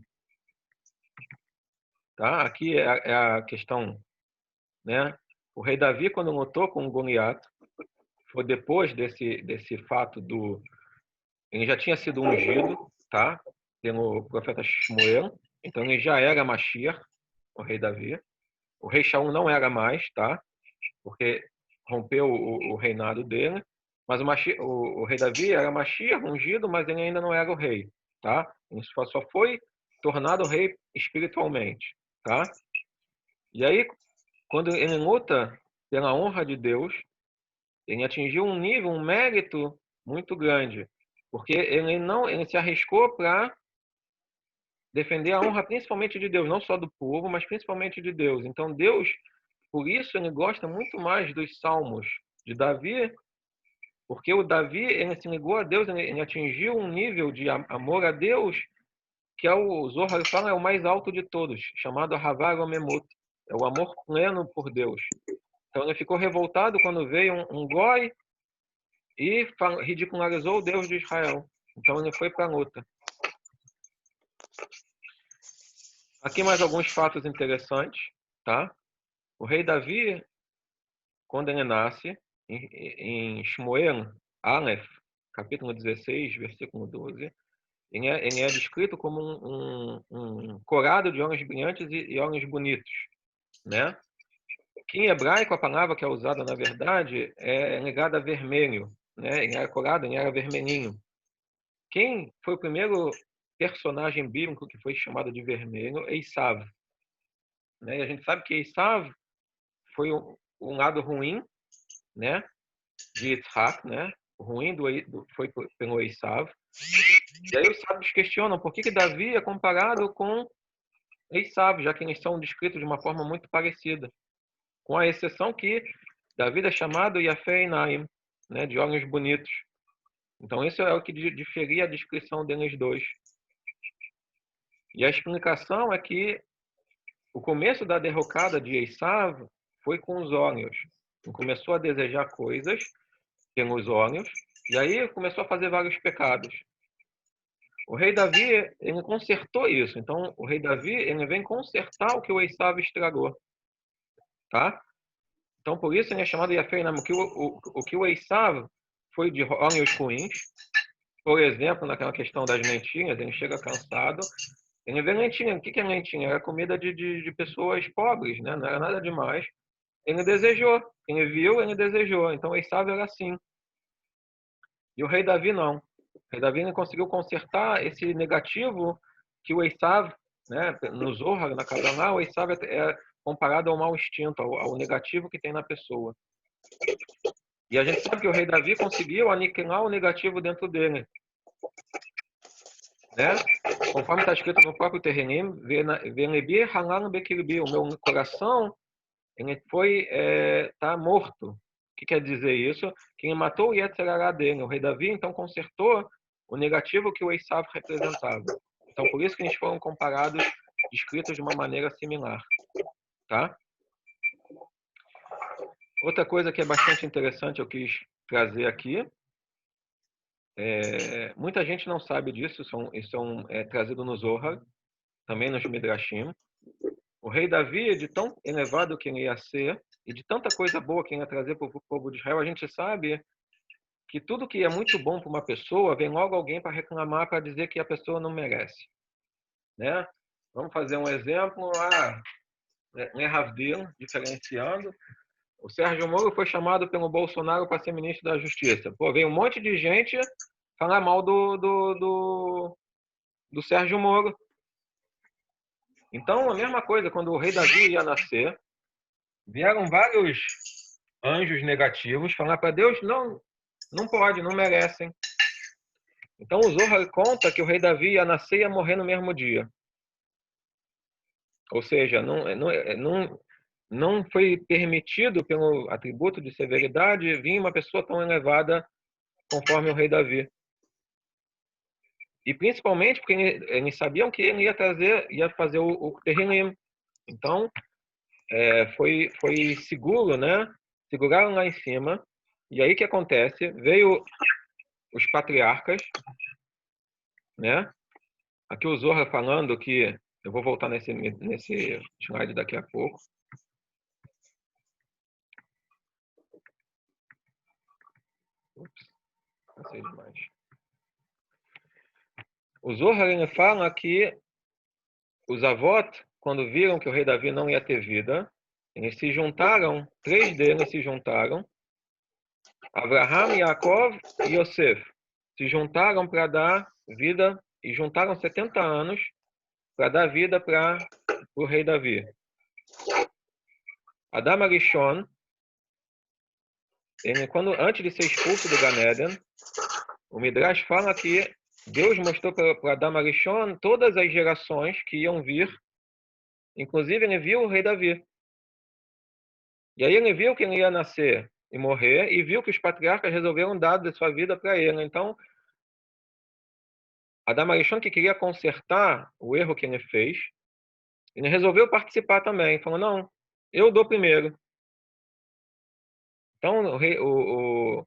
Tá? Aqui é a questão, né? O rei Davi, quando lutou com o Goliat, foi depois desse fato ele já tinha sido ungido, tá? Pelo profeta Shmuel, então ele já era Mashiach, o rei Davi. O rei Shaul não era mais, tá? Porque rompeu o reinado dele. Mas o rei Davi era Mashiach, ungido, mas ele ainda não era o rei, tá? Ele só foi tornado rei espiritualmente, tá? E aí, quando ele luta pela honra de Deus, ele atingiu um nível, um mérito muito grande, porque ele se arriscou para defender a honra principalmente de Deus, não só do povo, mas principalmente de Deus. Então Deus, por isso ele gosta muito mais dos salmos de Davi, porque o Davi ele se ligou a Deus, ele atingiu um nível de amor a Deus que o Zohar fala é o mais alto de todos, chamado Havar Omemut, é o amor pleno por Deus. Então ele ficou revoltado quando veio um goi e ridicularizou o Deus de Israel. Então ele foi para a luta. Aqui mais alguns fatos interessantes, tá? O rei Davi, quando ele nasce, em Shmuel, Aleph, capítulo 16, versículo 12, ele é descrito como um corado de olhos brilhantes e olhos bonitos, né? Que em hebraico a palavra que é usada, na verdade, é ligada a vermelho, né? Ele era corado, ele era vermelhinho. Quem foi o primeiro personagem bíblico que foi chamado de vermelho? Esav. Né? E a gente sabe que Esav foi um lado ruim, né, de Yitzhak, né? O ruim foi pelo Esav. E aí os sábios questionam por que Davi é comparado com Esav, já que eles são descritos de uma forma muito parecida. Com a exceção que Davi é chamado Yafé Einaim, né, de olhos bonitos. Então isso é o que diferia a descrição deles dois. E a explicação é que o começo da derrocada de Esav foi com os olhos, Ele começou a desejar coisas pelos olhos, e aí começou a fazer vários pecados. O rei Davi, ele consertou isso. Então, o rei Davi, ele vem consertar o que o Esaú estragou. Tá? Então, por isso ele é chamado Yafei, o que o Esaú foi de olhos ruins. Por exemplo, naquela questão das lentilhas, ele chega cansado. Ele vê lentilha. O que é lentilha? Era comida de pessoas pobres, né? Não era nada demais. Ele desejou. Ele viu, ele desejou. Então, o Esaú era assim. E o rei Davi não. O rei Davi não conseguiu consertar esse negativo que o Esaú, né, no Zohar, na Kabbalah, o Esaú é comparado ao mal instinto, ao negativo que tem na pessoa. E a gente sabe que o rei Davi conseguiu aniquilar o negativo dentro dele. Né? Conforme está escrito no próprio Terrenim, o meu coração ele foi tá morto. O que quer dizer isso? Que ele matou o Yetzer Hará dele. O rei Davi então consertou o negativo que o Esaú representava. Então por isso que eles foram comparados, descritos de uma maneira similar, tá? Outra coisa que é bastante interessante eu quis trazer aqui, muita gente não sabe disso, isso é trazido no Zohar, também nos Midrashim. O rei Davi, de tão elevado que ele ia ser, e de tanta coisa boa que ele ia trazer para o povo de Israel, a gente sabe que tudo que é muito bom para uma pessoa, vem logo alguém para reclamar, para dizer que a pessoa não merece. Né? Vamos fazer um exemplo, Havdil, diferenciando. O Sérgio Moro foi chamado pelo Bolsonaro para ser ministro da Justiça. Pô, veio um monte de gente falar mal do Sérgio Moro. Então, a mesma coisa, quando o rei Davi ia nascer, vieram vários anjos negativos falar para Deus, não pode, não merecem. Então, o Zohar conta que o rei Davi ia nascer e ia morrer no mesmo dia. Ou seja, não foi permitido, pelo atributo de severidade, vir uma pessoa tão elevada conforme o rei Davi. E principalmente porque eles sabiam que ele ia fazer o Terrilim. Então, foi seguro, né? Seguraram lá em cima. E aí o que acontece? Veio os patriarcas, né? Aqui o Zohar falando que... Eu vou voltar nesse slide daqui a pouco. Ups, passei demais. O Zohar ele fala que os avós, quando viram que o rei Davi não ia ter vida, eles se juntaram, 3 deles se juntaram, Abraham, Yaakov e Yosef, se juntaram para dar vida, e juntaram 70 anos para dar vida para o rei Davi. Adam Arishon, antes de ser expulso do Gan Eden, o Midrash fala que Deus mostrou para Adam Arishon todas as gerações que iam vir, inclusive ele viu o rei Davi. E aí ele viu que ele ia nascer e morrer, e viu que os patriarcas resolveram dar de sua vida para ele. Então, Adam Arishon, que queria consertar o erro que ele fez, ele resolveu participar também. Falou, não, eu dou primeiro. Então, o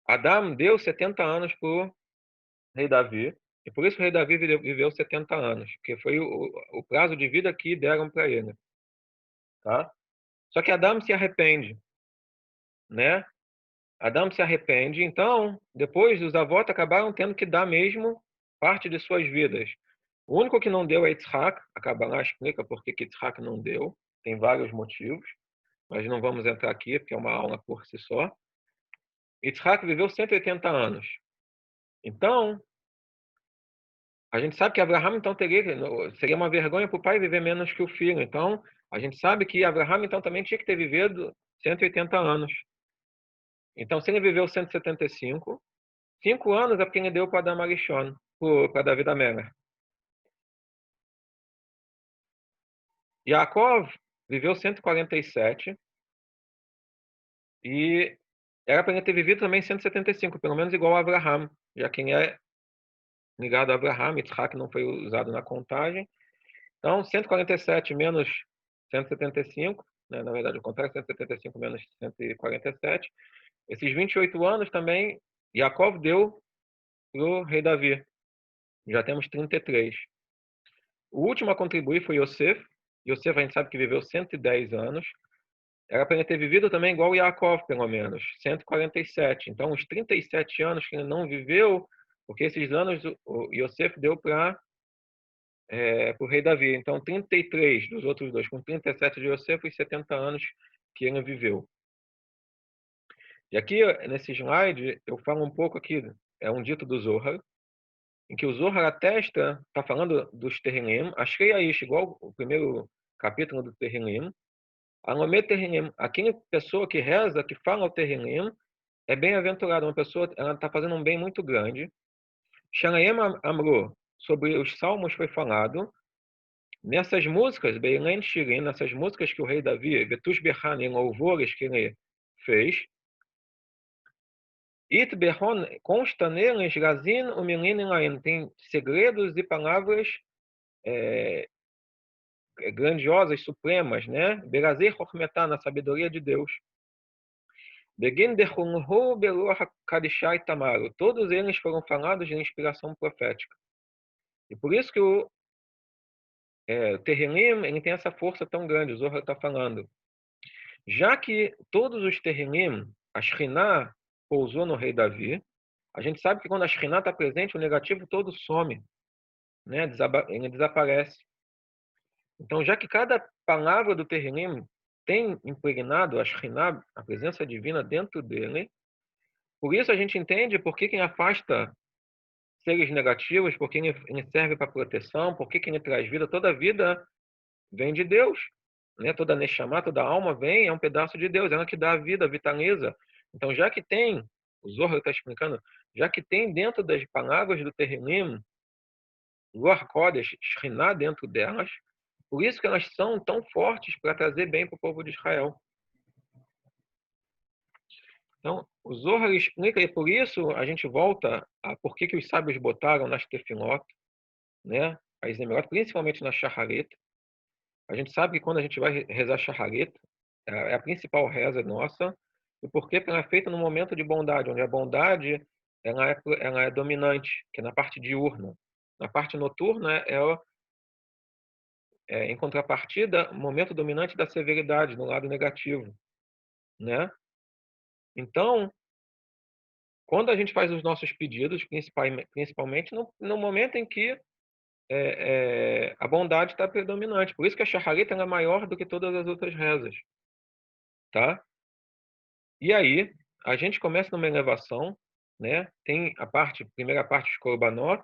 Adam deu 70 anos para o rei Davi, e por isso o rei Davi viveu 70 anos, porque foi o prazo de vida que deram para ele. Tá? Só que Adam se arrepende, né? Adam se arrepende, então, depois os avós acabaram tendo que dar mesmo parte de suas vidas. O único que não deu é Yitzhak, a Kabbalah explica por que Yitzhak não deu, tem vários motivos, mas não vamos entrar aqui, porque é uma aula por si só. Yitzhak viveu 180 anos. Então, a gente sabe que Abraham então seria uma vergonha para o pai viver menos que o filho. Então, a gente sabe que Abraham então também tinha que ter vivido 180 anos. Então, se ele viveu 175, 5 anos é porque ele deu para Adam Arishon, para David Amelech. Yaakov viveu 147 e era para ele ter vivido também 175, pelo menos igual a Abraham, já que ele é ligado a Abraham, Yitzhak não foi usado na contagem. Então, 147 menos 175 né? Na verdade, o contrário, 175 menos 147. Esses 28 anos também, Yaakov deu para o rei Davi. Já temos 33. O último a contribuir foi Yosef. Yosef, a gente sabe que viveu 110 anos. Era para ele ter vivido também igual Yaakov, pelo menos, 147. Então, os 37 anos que ele não viveu, porque esses anos o Yosef deu para o rei Davi. Então, 33 dos outros dois, com 37 de Yosef, os 70 anos que ele viveu. E aqui, nesse slide, eu falo um pouco aqui, é um dito do Zohar, em que o Zohar atesta, está falando dos Terrilim, Ashrei Aish, igual o primeiro capítulo do Terrilim, Alomé Terrilim, aquela pessoa que reza, que fala o Terrilim, é bem-aventurada, uma pessoa, ela está fazendo um bem muito grande. Shanaem Amro, sobre os salmos foi falado, nessas músicas, Beilen Shirin, nessas músicas que o rei Davi, Betush Berhan, em louvores que ele fez, It Behon, consta neles, Gazin, Umilin Lain, tem segredos e palavras grandiosas, supremas, né? Berazir Chochmetá, na sabedoria de Deus. Begin Dechunhu Beluach Kadishai Tamaru. Todos eles foram falados de inspiração profética. E por isso que o Terrilim, ele tem essa força tão grande, o Zohar está falando. Já que todos os Terrilim, a Shekhinah pousou no rei Davi, a gente sabe que quando a Shekhinah está presente, o negativo todo some, né? Ele desaparece. Então, já que cada palavra do Terrilim tem impregnado a Shekhinah, a presença divina dentro dele, por isso a gente entende por que quem afasta seres negativos, por que ele serve para proteção, por que ele traz vida. Toda vida vem de Deus, né? Toda Neshama, toda alma vem, é um pedaço de Deus, é ela que dá a vida, vitaliza. Então, já que tem, o Zohar está explicando, já que tem dentro das palavras do Terrilim, Ruach Kodesh, Shekhinah dentro delas, por isso que elas são tão fortes para trazer bem para o povo de Israel. Então, o Zohar explica, e por isso a gente volta a por que os sábios botaram nas Tefilot, né, as Emirot, principalmente na Shacharit. A gente sabe que quando a gente vai rezar Shacharit, é a principal reza nossa, e porque ela é feita no momento de bondade, onde a bondade ela é dominante, que é na parte diurna. Na parte noturna em contrapartida, o momento dominante da severidade, no lado negativo, né? Então, quando a gente faz os nossos pedidos, principalmente no momento em que a bondade está predominante. Por isso que a Shacharit é maior do que todas as outras rezas. Tá? E aí, a gente começa numa elevação, né? Tem primeira parte, os Korbanot.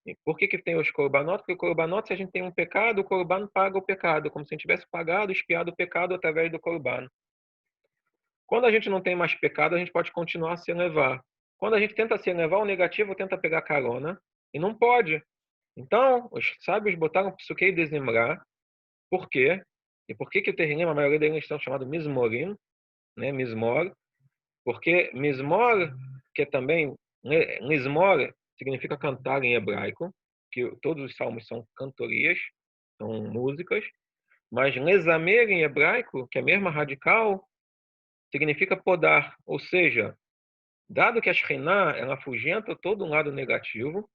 E por que tem os Korbanot? Porque o Korbanot, se a gente tem um pecado, o Korban paga o pecado, como se a gente tivesse pagado, expiado o pecado através do Korban. Quando a gente não tem mais pecado, a gente pode continuar a se elevar. Quando a gente tenta se elevar, o negativo tenta pegar carona e não pode. Então, os sábios botaram Psuquei de Zimra. Por quê? E por que o Terrilim, a maioria deles estão chamados Mizmorim, né? Mizmor. Porque Mizmor, que é também... Mizmor significa cantar em hebraico, que todos os salmos são cantorias, são músicas. Mas Lezamer em hebraico, que é a mesma radical, significa podar. Ou seja, dado que a Shekhinah, ela afugenta todo um lado negativo,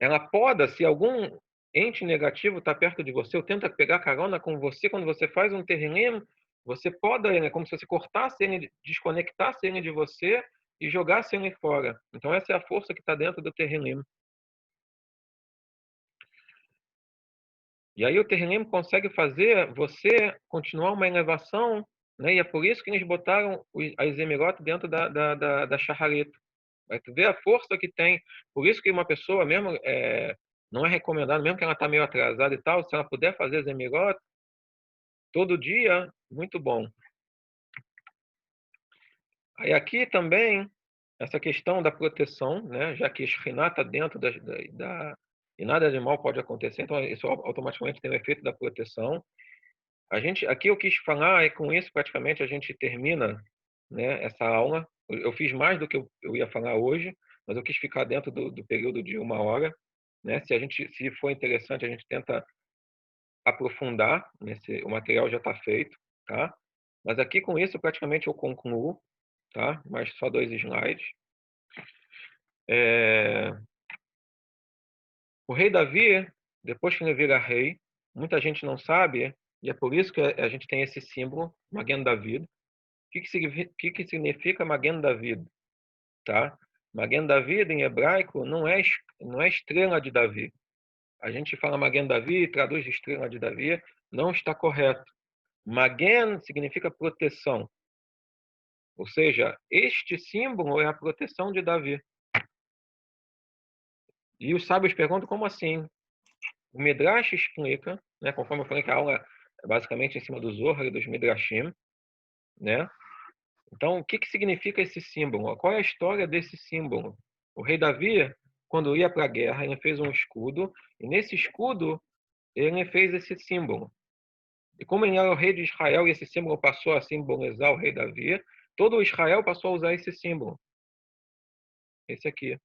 ela poda, se algum ente negativo está perto de você, ou tenta pegar carona com você, quando você faz um Terrilim, você poda ele, é como se você cortasse ele, desconectasse ele de você e jogasse ele fora. Então essa é a força que está dentro do Terrilim. E aí o Terrilim consegue fazer você continuar uma elevação, né? E é por isso que eles botaram as Emirot dentro da Shacharit. Vai ver a força que tem. Por isso que uma pessoa mesmo não é recomendado, mesmo que ela está meio atrasada e tal, se ela puder fazer Zemirot todo dia, muito bom. Aí aqui também, essa questão da proteção, né? Já que Shekhinah está dentro e nada de mal pode acontecer, então isso automaticamente tem o efeito da proteção. Aqui eu quis falar, e com isso praticamente a gente termina, né, essa aula. Eu fiz mais do que eu ia falar hoje, mas eu quis ficar dentro do período de 1 hora. Né? Se for interessante, a gente tenta aprofundar o material já está feito, tá? Mas aqui com isso praticamente eu concluo, tá? Mas só 2 slides. O rei Davi, depois que ele vira rei, muita gente não sabe, e é por isso que a gente tem esse símbolo, Magen David. O que significa Magen David? Tá? Magen David, em hebraico, não é estrela de Davi. A gente fala Magen Davi, traduz estrela de Davi, não está correto. Magen significa proteção. Ou seja, este símbolo é a proteção de Davi. E os sábios perguntam como assim? O Midrash explica, né, conforme eu falei que a aula é basicamente em cima do Zohar e dos Midrashim, né? Então, o que significa esse símbolo? Qual é a história desse símbolo? O rei Davi, quando ia para a guerra, ele fez um escudo, e nesse escudo ele fez esse símbolo. E como ele era o rei de Israel e esse símbolo passou a simbolizar o rei Davi, todo o Israel passou a usar esse símbolo. Esse aqui.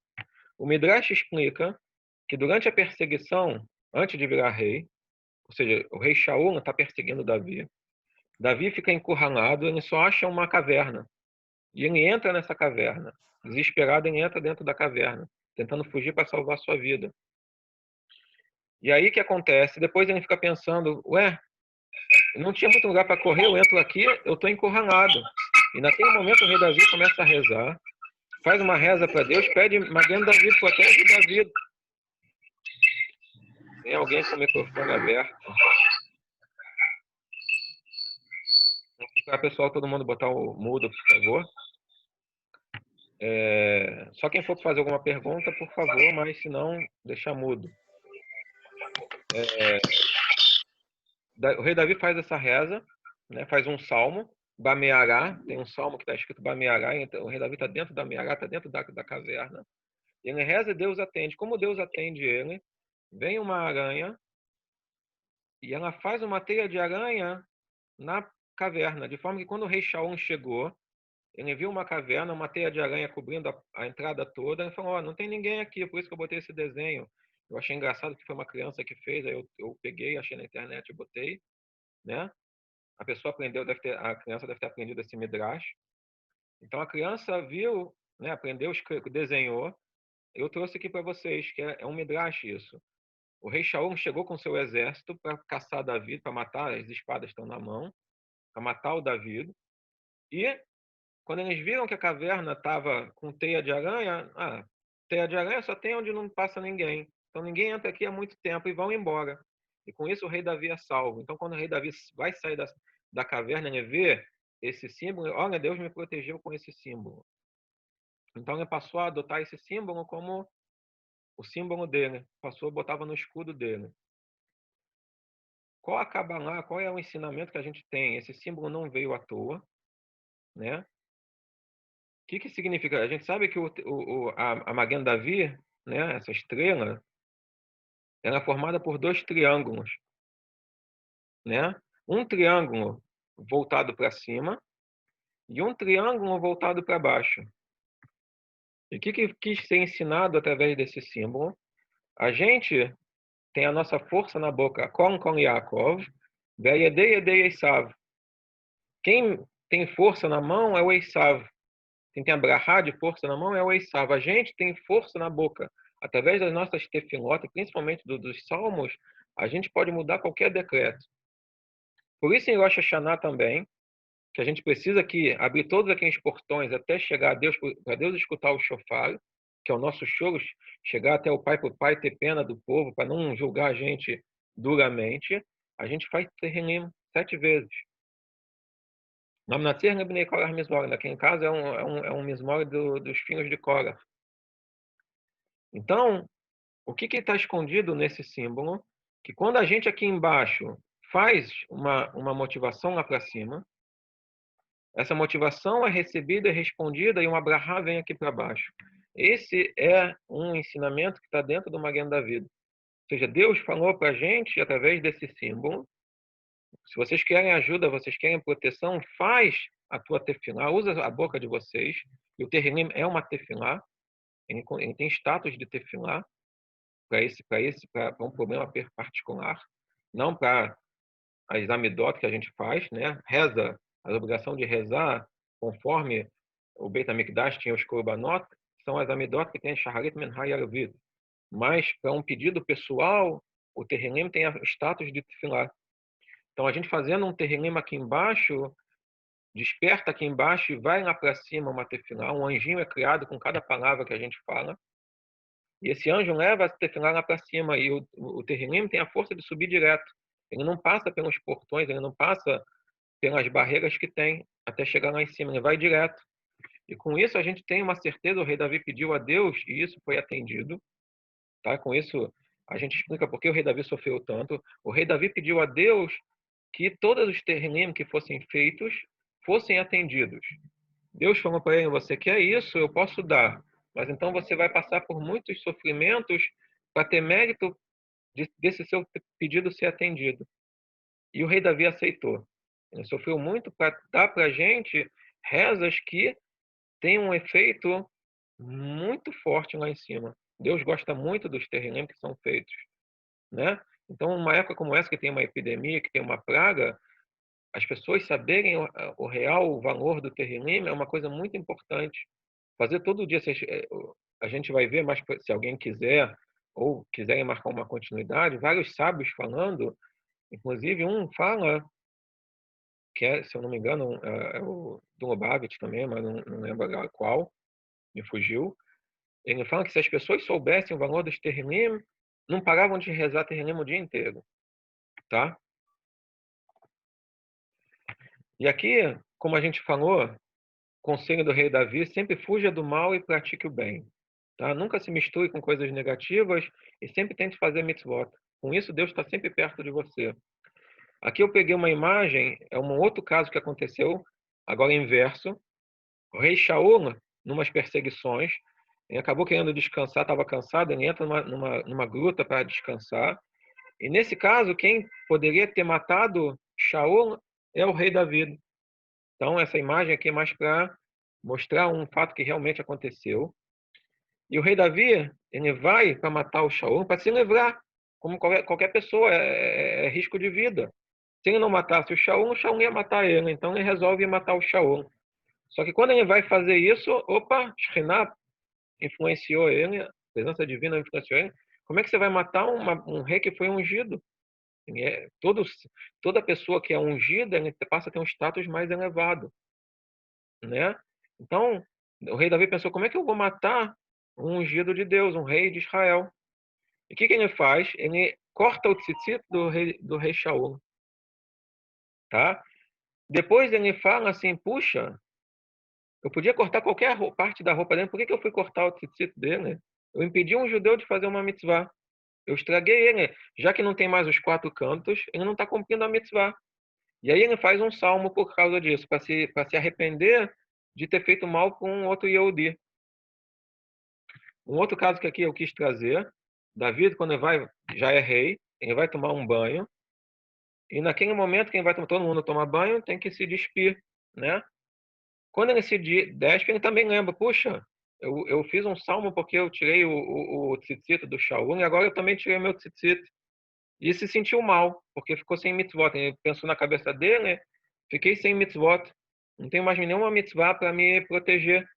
O Midrash explica que durante a perseguição, antes de virar rei, ou seja, o rei Shaul está perseguindo Davi. Davi fica encurralado, ele só acha uma caverna. E ele entra nessa caverna. Desesperado, ele entra dentro da caverna, tentando fugir para salvar sua vida. E aí o que acontece? Depois ele fica pensando, não tinha muito lugar para correr, eu entro aqui, eu estou encurralado. E naquele momento o rei Davi começa a rezar, faz uma reza para Deus, pede Magen Davi, protege Davi. Tem alguém com o microfone aberto. Para pessoal, todo mundo botar o mudo, por favor. Só quem for fazer alguma pergunta, por favor, mas se não, deixa mudo. O rei Davi faz essa reza, né, faz um salmo, Bameará, tem um salmo que está escrito Bameará, então o rei Davi está dentro da Meará, está dentro da caverna. E ele reza e Deus atende. Como Deus atende ele, vem uma aranha e ela faz uma teia de aranha na caverna, de forma que quando o rei Shaul chegou, ele viu uma caverna, uma teia de aranha cobrindo a entrada toda, ele falou, não tem ninguém aqui, por isso que eu botei esse desenho. Eu achei engraçado que foi uma criança que fez, aí eu peguei, achei na internet e botei, né? A pessoa aprendeu, a criança deve ter aprendido esse midrash. Então a criança viu, né, aprendeu, desenhou. Eu trouxe aqui para vocês, que é um midrash isso. O rei Shaul chegou com seu exército para caçar Davi, para matar, as espadas estão na mão, para matar o Davi. E quando eles viram que a caverna estava com teia de aranha, teia de aranha só tem onde não passa ninguém. Então ninguém entra aqui há muito tempo e vão embora. E com isso o rei Davi é salvo. Então quando o rei Davi vai sair da caverna, ele vê esse símbolo, olha, Deus me protegeu com esse símbolo. Então ele passou a adotar esse símbolo como o símbolo dele, botava no escudo dele. Qual a Kabbalah, qual é o ensinamento que a gente tem? Esse símbolo não veio à toa, né? O que significa? A gente sabe que a Magen Davi, né, essa estrela, ela é formada por 2 triângulos, né? Um triângulo voltado para cima e um triângulo voltado para baixo. E o que quis ser ensinado através desse símbolo? A gente tem a nossa força na boca, Kon Yaakov, Ve'yedei Yedei Esav. Quem tem força na mão é o Esav. Quem tem a brahá de força na mão é o Esav. A gente tem força na boca. Através das nossas tefilot, principalmente dos salmos, a gente pode mudar qualquer decreto. Por isso em Rosh Hashanah também, que a gente precisa aqui abrir todos aqueles portões até chegar a Deus, para Deus escutar o shofar, que é o nosso choro, chegar até o Pai para o Pai ter pena do povo, para não julgar a gente duramente, a gente faz Tehillim 7 vezes. Namnatzir Nebnei Korah Mizmor, aqui em casa é um Mizmor dos filhos de Korah. Então, o que está escondido nesse símbolo? Que quando a gente aqui embaixo faz uma motivação lá para cima, essa motivação é recebida e respondida e uma brahá vem aqui para baixo. Esse é um ensinamento que está dentro do Magen David. Ou seja, Deus falou para a gente através desse símbolo, se vocês querem ajuda, vocês querem proteção, faz a tua tefilá, usa a boca de vocês, e o Tehillim é uma tefilá, ele tem status de tefilá para um problema particular. não para as amidot que a gente faz, né? Reza, a obrigação de rezar conforme o Beit HaMikdash tinha os korbanot, são as amidot que tem shaharit minha e arvit. Mas para um pedido pessoal, o terrilim tem o status de tefilá. Então a gente fazendo um terrilim aqui embaixo, desperta aqui embaixo e vai lá para cima uma tefilá. Um anjinho é criado com cada palavra que a gente fala. E esse anjo leva a tefilá lá para cima. E o terrilim tem a força de subir direto. Ele não passa pelos portões, ele não passa pelas barreiras que tem até chegar lá em cima. Ele vai direto. E com isso a gente tem uma certeza, o rei Davi pediu a Deus e isso foi atendido. Tá? Com isso a gente explica por que o rei Davi sofreu tanto. O rei Davi pediu a Deus que todos os terrilim que fossem feitos fossem atendidos. Deus falou para ele: você quer isso? Eu posso dar. Mas então você vai passar por muitos sofrimentos para ter mérito desse seu pedido ser atendido. E o rei Davi aceitou. Ele sofreu muito para dar para a gente rezas que têm um efeito muito forte lá em cima. Deus gosta muito dos terrilim que são feitos, né? Então, numa época como essa, que tem uma epidemia, que tem uma praga, as pessoas saberem o real valor do terrilim é uma coisa muito importante. Fazer todo dia, a gente vai ver, mas se alguém quiser ou quiserem marcar uma continuidade, vários sábios falando, inclusive um fala, que é, se eu não me engano, é o do Lubavitch também, mas não lembro agora qual, me fugiu. Ele fala que se as pessoas soubessem o valor dos terrilim, não paravam de rezar terrilim o dia inteiro, tá? E aqui, como a gente falou, conselho do rei Davi: sempre fuja do mal e pratique o bem. Tá? Nunca se misture com coisas negativas e sempre tente fazer mitzvot. Com isso, Deus está sempre perto de você. Aqui eu peguei uma imagem, é um outro caso que aconteceu, agora inverso. O rei Shaul, numas perseguições, ele acabou querendo descansar, estava cansado, ele entra numa gruta para descansar. E nesse caso, quem poderia ter matado Shaul é o rei Davi. Então, essa imagem aqui é mais para mostrar um fato que realmente aconteceu. E o rei Davi, ele vai para matar o Shaul para se livrar, como qualquer pessoa, é risco de vida. Se ele não matasse o Shaul ia matar ele. Então ele resolve matar o Shaul. Só que quando ele vai fazer isso, opa, Shekhinah influenciou ele, a presença divina influenciou ele. Como é que você vai matar um rei que foi ungido? Toda pessoa que é ungida, ele passa a ter um status mais elevado, né? Então, o rei Davi pensou: como é que eu vou matar um ungido de Deus, um rei de Israel? E o que ele faz? Ele corta o tzitzit do rei Shaul, tá? Depois ele fala assim: puxa, eu podia cortar qualquer parte da roupa dele, por que eu fui cortar o tzitzit dele? Eu impedi um judeu de fazer uma mitzvah. Eu estraguei ele. Já que não tem mais os 4 cantos, ele não está cumprindo a mitzvah. E aí ele faz um salmo por causa disso, para se arrepender de ter feito mal com um outro Yehudi. Um outro caso que aqui eu quis trazer: Davi, quando ele vai, já é rei, ele vai tomar um banho, e naquele momento, quem vai tomar, todo mundo toma banho, tem que se despir, né? Quando ele se despe, ele também lembra: puxa, eu fiz um salmo porque eu tirei o tzitzit do Shaul, e agora eu também tirei o meu tzitzit. E se sentiu mal, porque ficou sem mitzvot. Ele pensou na cabeça dele: fiquei sem mitzvot, não tenho mais nenhuma mitzvah para me proteger.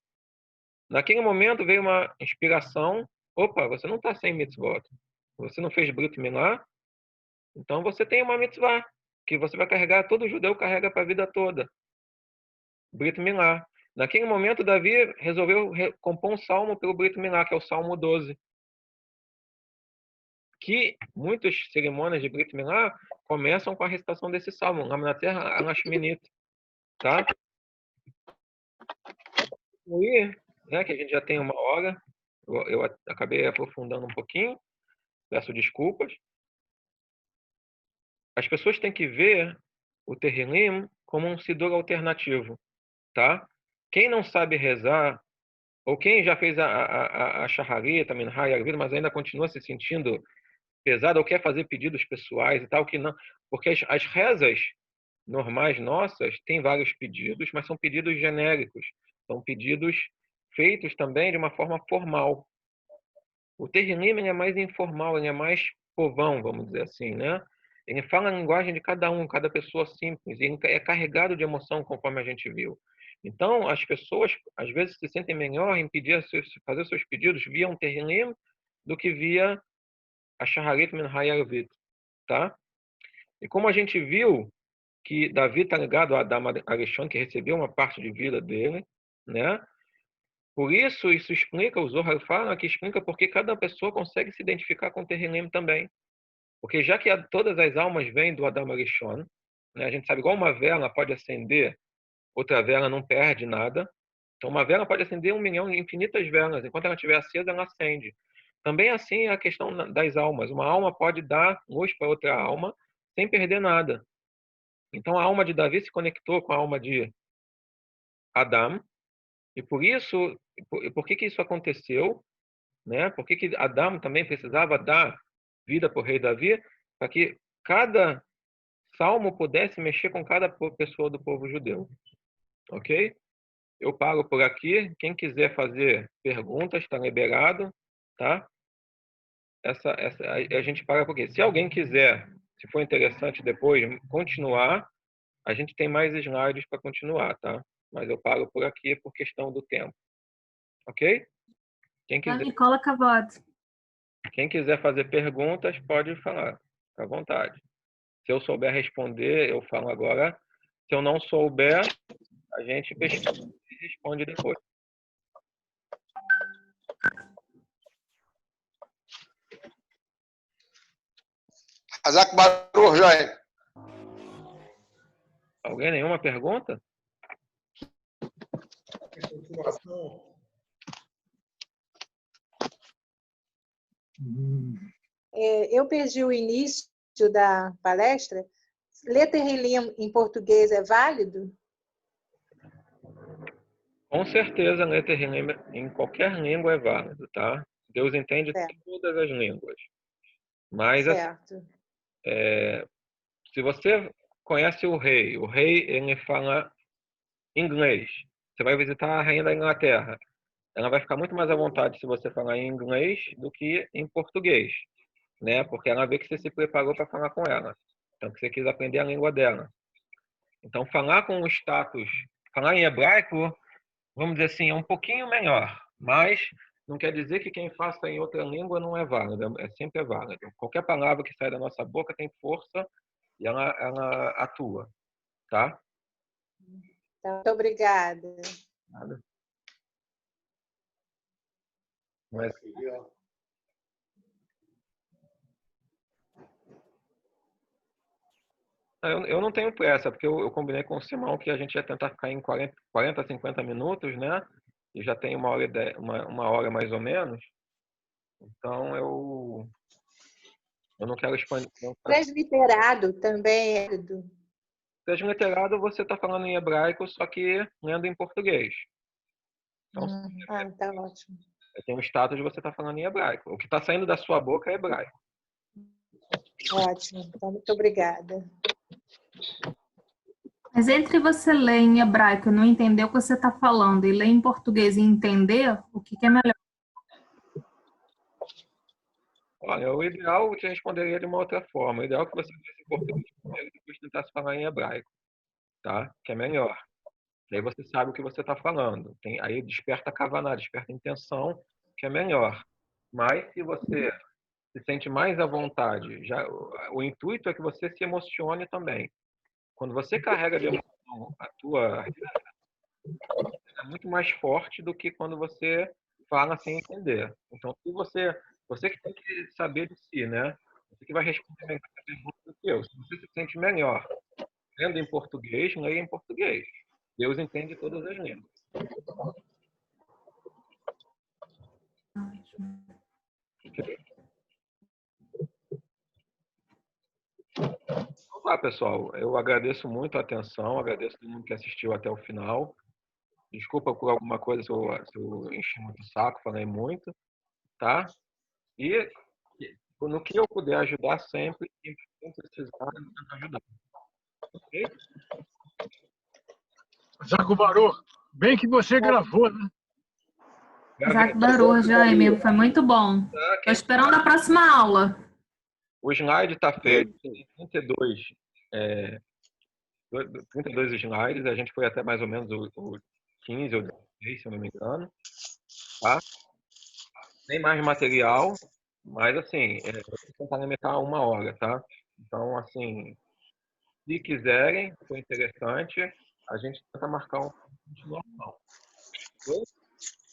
Naquele momento veio uma inspiração: opa, você não está sem mitzvot, você não fez Brit Milá, então você tem uma mitzvah, que você vai carregar, todo judeu carrega para a vida toda, Brit Milá. Naquele momento, Davi resolveu compor um salmo pelo Brit Milá, que é o Salmo 12. Que muitas cerimônias de Brit Milá começam com a recitação desse salmo, Lam na terra, Anashminit, tá? E, né, que a gente já tem 1 hora, eu acabei aprofundando um pouquinho, peço desculpas. As pessoas têm que ver o Terrilim como um siddur alternativo, tá? Quem não sabe rezar, ou quem já fez a Shaharita, Minha e Arvida, mas ainda continua se sentindo pesado, ou quer fazer pedidos pessoais e tal, que não, porque as rezas normais nossas têm vários pedidos, mas são pedidos genéricos, são pedidos feitos também de uma forma formal. O Terrilim é mais informal, ele é mais povão, vamos dizer assim, né? Ele fala a linguagem de cada um, cada pessoa simples. Ele é carregado de emoção, conforme a gente viu. Então, as pessoas, às vezes, se sentem melhor em fazer seus pedidos via um Terrilim do que via a Shaharit Min Hayarvit, tá? E como a gente viu que Davi está ligado a Adam Arishon, que recebeu uma parte de vida dele, né? Por isso explica, o Zohar fala que explica porque cada pessoa consegue se identificar com o Terrilim também. Porque já que todas as almas vêm do Adam Arishon, né? A gente sabe, igual uma vela pode acender, outra vela não perde nada. Então, uma vela pode acender 1 milhão de infinitas velas. Enquanto ela estiver acesa, ela acende. Também assim é a questão das almas. Uma alma pode dar luz para outra alma sem perder nada. Então, a alma de Davi se conectou com a alma de Adam. E por isso, por que isso aconteceu? Né? Por que Adam também precisava dar vida para o rei Davi? Para que cada salmo pudesse mexer com cada pessoa do povo judeu. Ok? Eu paro por aqui. Quem quiser fazer perguntas, está liberado. Tá? A gente para por quê? Se alguém quiser, se for interessante depois, continuar, a gente tem mais slides para continuar, tá? Mas eu paro por aqui por questão do tempo. Ok? Nicola Cavod. Quem quiser fazer perguntas, pode falar. Fica à vontade. Se eu souber responder, eu falo agora. Se eu não souber, a gente pesquisa e responde depois. Hazak Baruch, Jair. Alguém nenhuma pergunta? Eu perdi o início da palestra. Ler Terrilim em português é válido? Com certeza, ler Terrilim em qualquer língua é válido, tá? Deus entende todas as línguas. Mas, certo. Se você conhece o rei ele fala inglês. Você vai visitar a rainha da Inglaterra. Ela vai ficar muito mais à vontade se você falar em inglês do que em português, né? Porque ela vê que você se preparou para falar com ela. Então, que você quis aprender a língua dela. Então, falar com o status, falar em hebraico, vamos dizer assim, é um pouquinho melhor. Mas não quer dizer que quem faça em outra língua não é válido. É sempre válido. Qualquer palavra que sai da nossa boca tem força e ela atua, tá? Muito obrigada. Nada. Mas... Eu não tenho pressa, porque eu combinei com o Simão que a gente ia tentar ficar em 40 50 minutos, né? E já tem 1 hora mais ou menos. Então, eu não quero expandir. Transliterado também é válido. Transliterado, você está falando em hebraico, só que lendo em português. Então, tá ótimo. Tem o status de você estar falando em hebraico. O que está saindo da sua boca é hebraico. Ótimo. Então, muito obrigada. Mas entre você ler em hebraico e não entender o que você está falando e ler em português e entender, o que é melhor? Olha, o ideal eu te responderia de uma outra forma. O ideal é que você lesse em português primeiro e depois tentasse falar em hebraico, tá? Que é melhor. E aí você sabe o que você está falando. Aí desperta a kavaná, desperta a intenção, que é melhor. Mas se você se sente mais à vontade, o intuito é que você se emocione também. Quando você carrega de emoção a tua é muito mais forte do que quando você fala sem entender. Então, se você que tem que saber de si, né? Você que vai responder melhor essa pergunta do que eu. Se você se sente melhor lendo em português, leia em português. Deus entende todas as línguas. Então tá, pessoal. Eu agradeço muito a atenção, agradeço todo mundo que assistiu até o final. Desculpa por alguma coisa se eu enchi muito o saco, falei muito, tá? E no que eu puder ajudar sempre, quem precisar, eu tento ajudar. Ok? Zaco Barô, bem que você gravou, né? Zaco Baruch, Jaime, foi muito bom. Estou esperando a próxima aula. O slide está feito em 32 slides. A gente foi até mais ou menos o 15 ou 16, se eu não me engano. Tá? Tem mais material, mas assim, eu vou tentar limitar a 1 hora, tá? Então, assim, se quiserem, for interessante, a gente tenta marcar uma continuação.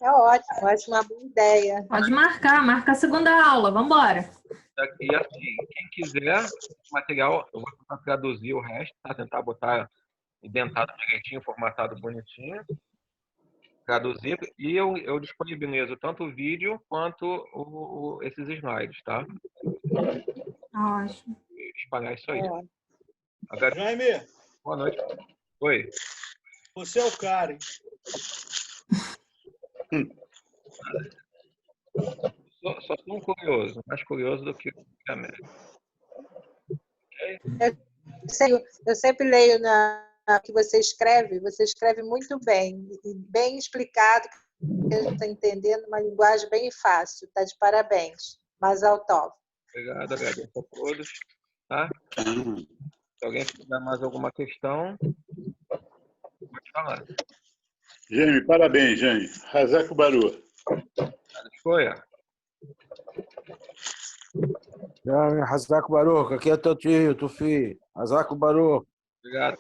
É ótimo, acho uma boa ideia. Pode marca a segunda aula, vamos embora. E assim, quem quiser material, eu vou tentar traduzir o resto, tá? Tentar botar indentado direitinho, formatado bonitinho, traduzir, e eu disponibilizo tanto o vídeo quanto esses slides, tá? Ótimo. Espalhar isso aí. Ótimo. Agora, Jaime, boa noite. Oi. você é o cara, hein? Só sou um curioso, mais curioso do que a média. Eu sempre leio na que você escreve muito bem, e bem explicado, que a gente está entendendo, uma linguagem bem fácil, está de parabéns. Mazal tov. Obrigado, agradeço a todos. Tá? Se alguém tiver mais alguma questão, pode falar. Jaime, parabéns, Jaime. Hazak Baru. Escolha. Hazak Baruch, aqui é teu tio, Tufi. Hazak Baruch. Obrigado.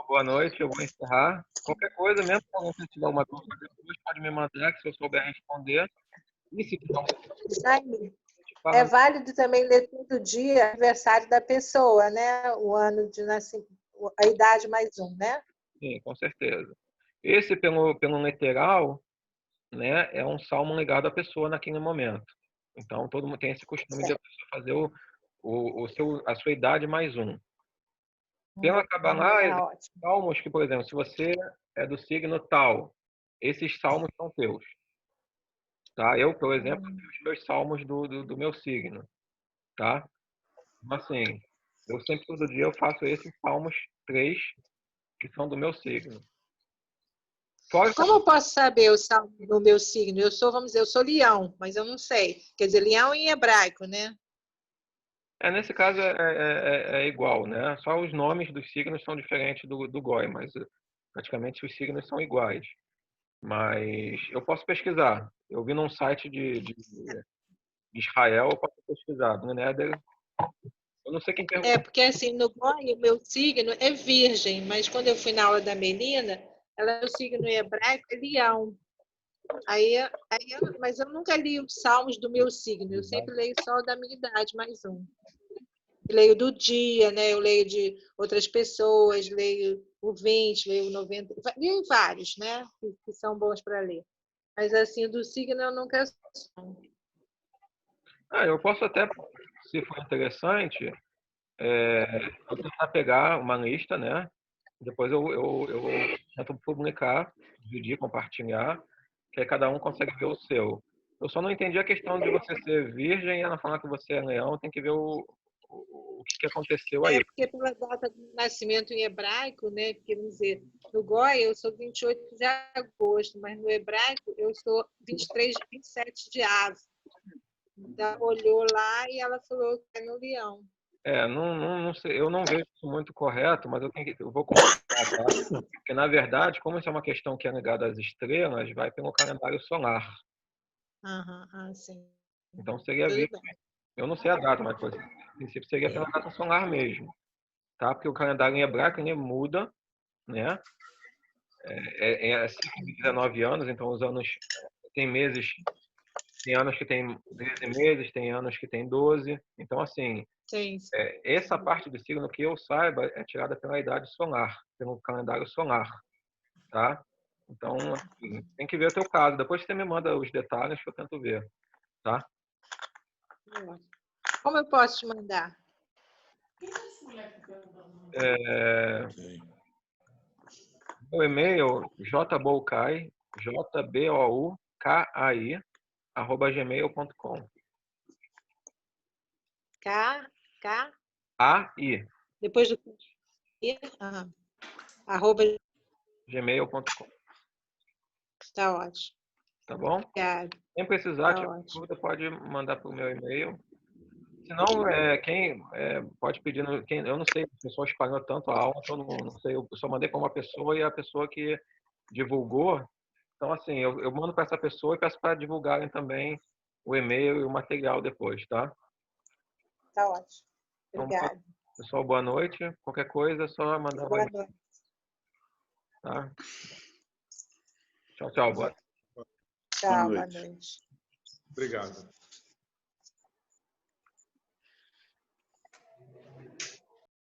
Boa noite, eu vou encerrar. Qualquer coisa, mesmo se alguém tiver uma dúvida depois, pode me mandar, que se eu souber responder. E se quiser Jaime, é válido também ler todo dia o aniversário da pessoa, né? O ano de nascimento, a idade mais um, né? Sim, com certeza. Esse, pelo literal, né, é um salmo ligado à pessoa naquele momento. Então, todo mundo tem esse costume de a pessoa fazer a sua idade mais um. Pela Kabbalah, existem salmos que, por exemplo, se você é do signo tal, esses salmos são teus. Tá? Eu, por exemplo, tenho os meus salmos do meu signo. Tá? Então, assim, eu sempre, todo dia, eu faço esses salmos 3 que são do meu signo. Como eu posso saber o salmo do meu signo? Eu sou, vamos dizer, eu sou leão, mas eu não sei. Quer dizer, leão em hebraico, né? Nesse caso é igual, né? Só os nomes dos signos são diferentes do Goi, mas praticamente os signos são iguais. Mas eu posso pesquisar. Eu vi num site de Israel, eu posso pesquisar. No Nether, eu não sei quem perguntou. Porque assim, no Goi, o meu signo é virgem, mas quando eu fui na aula da Melina, o signo em hebraico é leão. Mas eu nunca li os salmos do meu signo, eu sempre leio só da minha idade, mais um. Eu leio do dia, né? Eu leio de outras pessoas, leio o 20, leio o 90, leio vários, né? Que são bons para ler. Mas assim, do signo eu nunca sei. Eu posso até, se for interessante, eu tentar pegar uma lista, né? Depois eu tento publicar, dividir, compartilhar, que aí cada um consegue ver o seu. Eu só não entendi a questão de você ser virgem e ela falar que você é leão, tem que ver o que aconteceu aí. Porque pela data de nascimento em hebraico, né? Porque, vamos dizer, no Goi eu sou 28 de agosto, mas no hebraico eu sou 27 de Av. Então, olhou lá e ela falou que é no leão. Não sei, eu não vejo isso muito correto, mas eu vou complicar, tá? Porque, na verdade, como isso é uma questão que é ligada às estrelas, vai pelo calendário solar. Sim. Então, seria visto. Eu não sei a data, mas, a princípio, seria pela data solar mesmo. Tá? Porque o calendário em hebraico ele muda, né? É ciclo de 19 anos, então os anos tem meses, tem anos que tem 13 meses, tem anos que tem 12. Então, assim, Sim. essa parte do signo que eu saiba é tirada pela idade solar, pelo calendário solar, tá? Então, assim, tem que ver o teu caso. Depois você me manda os detalhes que eu tento ver, tá? Como eu posso te mandar? Meu e-mail, jboukai, jboukai, @gmail.com. AI. Depois do arroba gmail.com. Tá ótimo. tá bom? Obrigada. Quem precisar, Tá tiver ótimo. dúvida, pode mandar para o meu e-mail. Se não, pode pedir, eu não sei, o pessoal espalhou tanto a aula, então não sei, eu só mandei para uma pessoa e a pessoa que divulgou. Então, assim, eu mando para essa pessoa e peço para divulgarem também o e-mail e o material depois, tá? Tá ótimo. Então, Obrigada. pessoal, boa noite. Qualquer coisa é só mandar Boa mais, noite. tá? Tchau, tchau. Boa Tchau, boa noite. noite. Obrigado.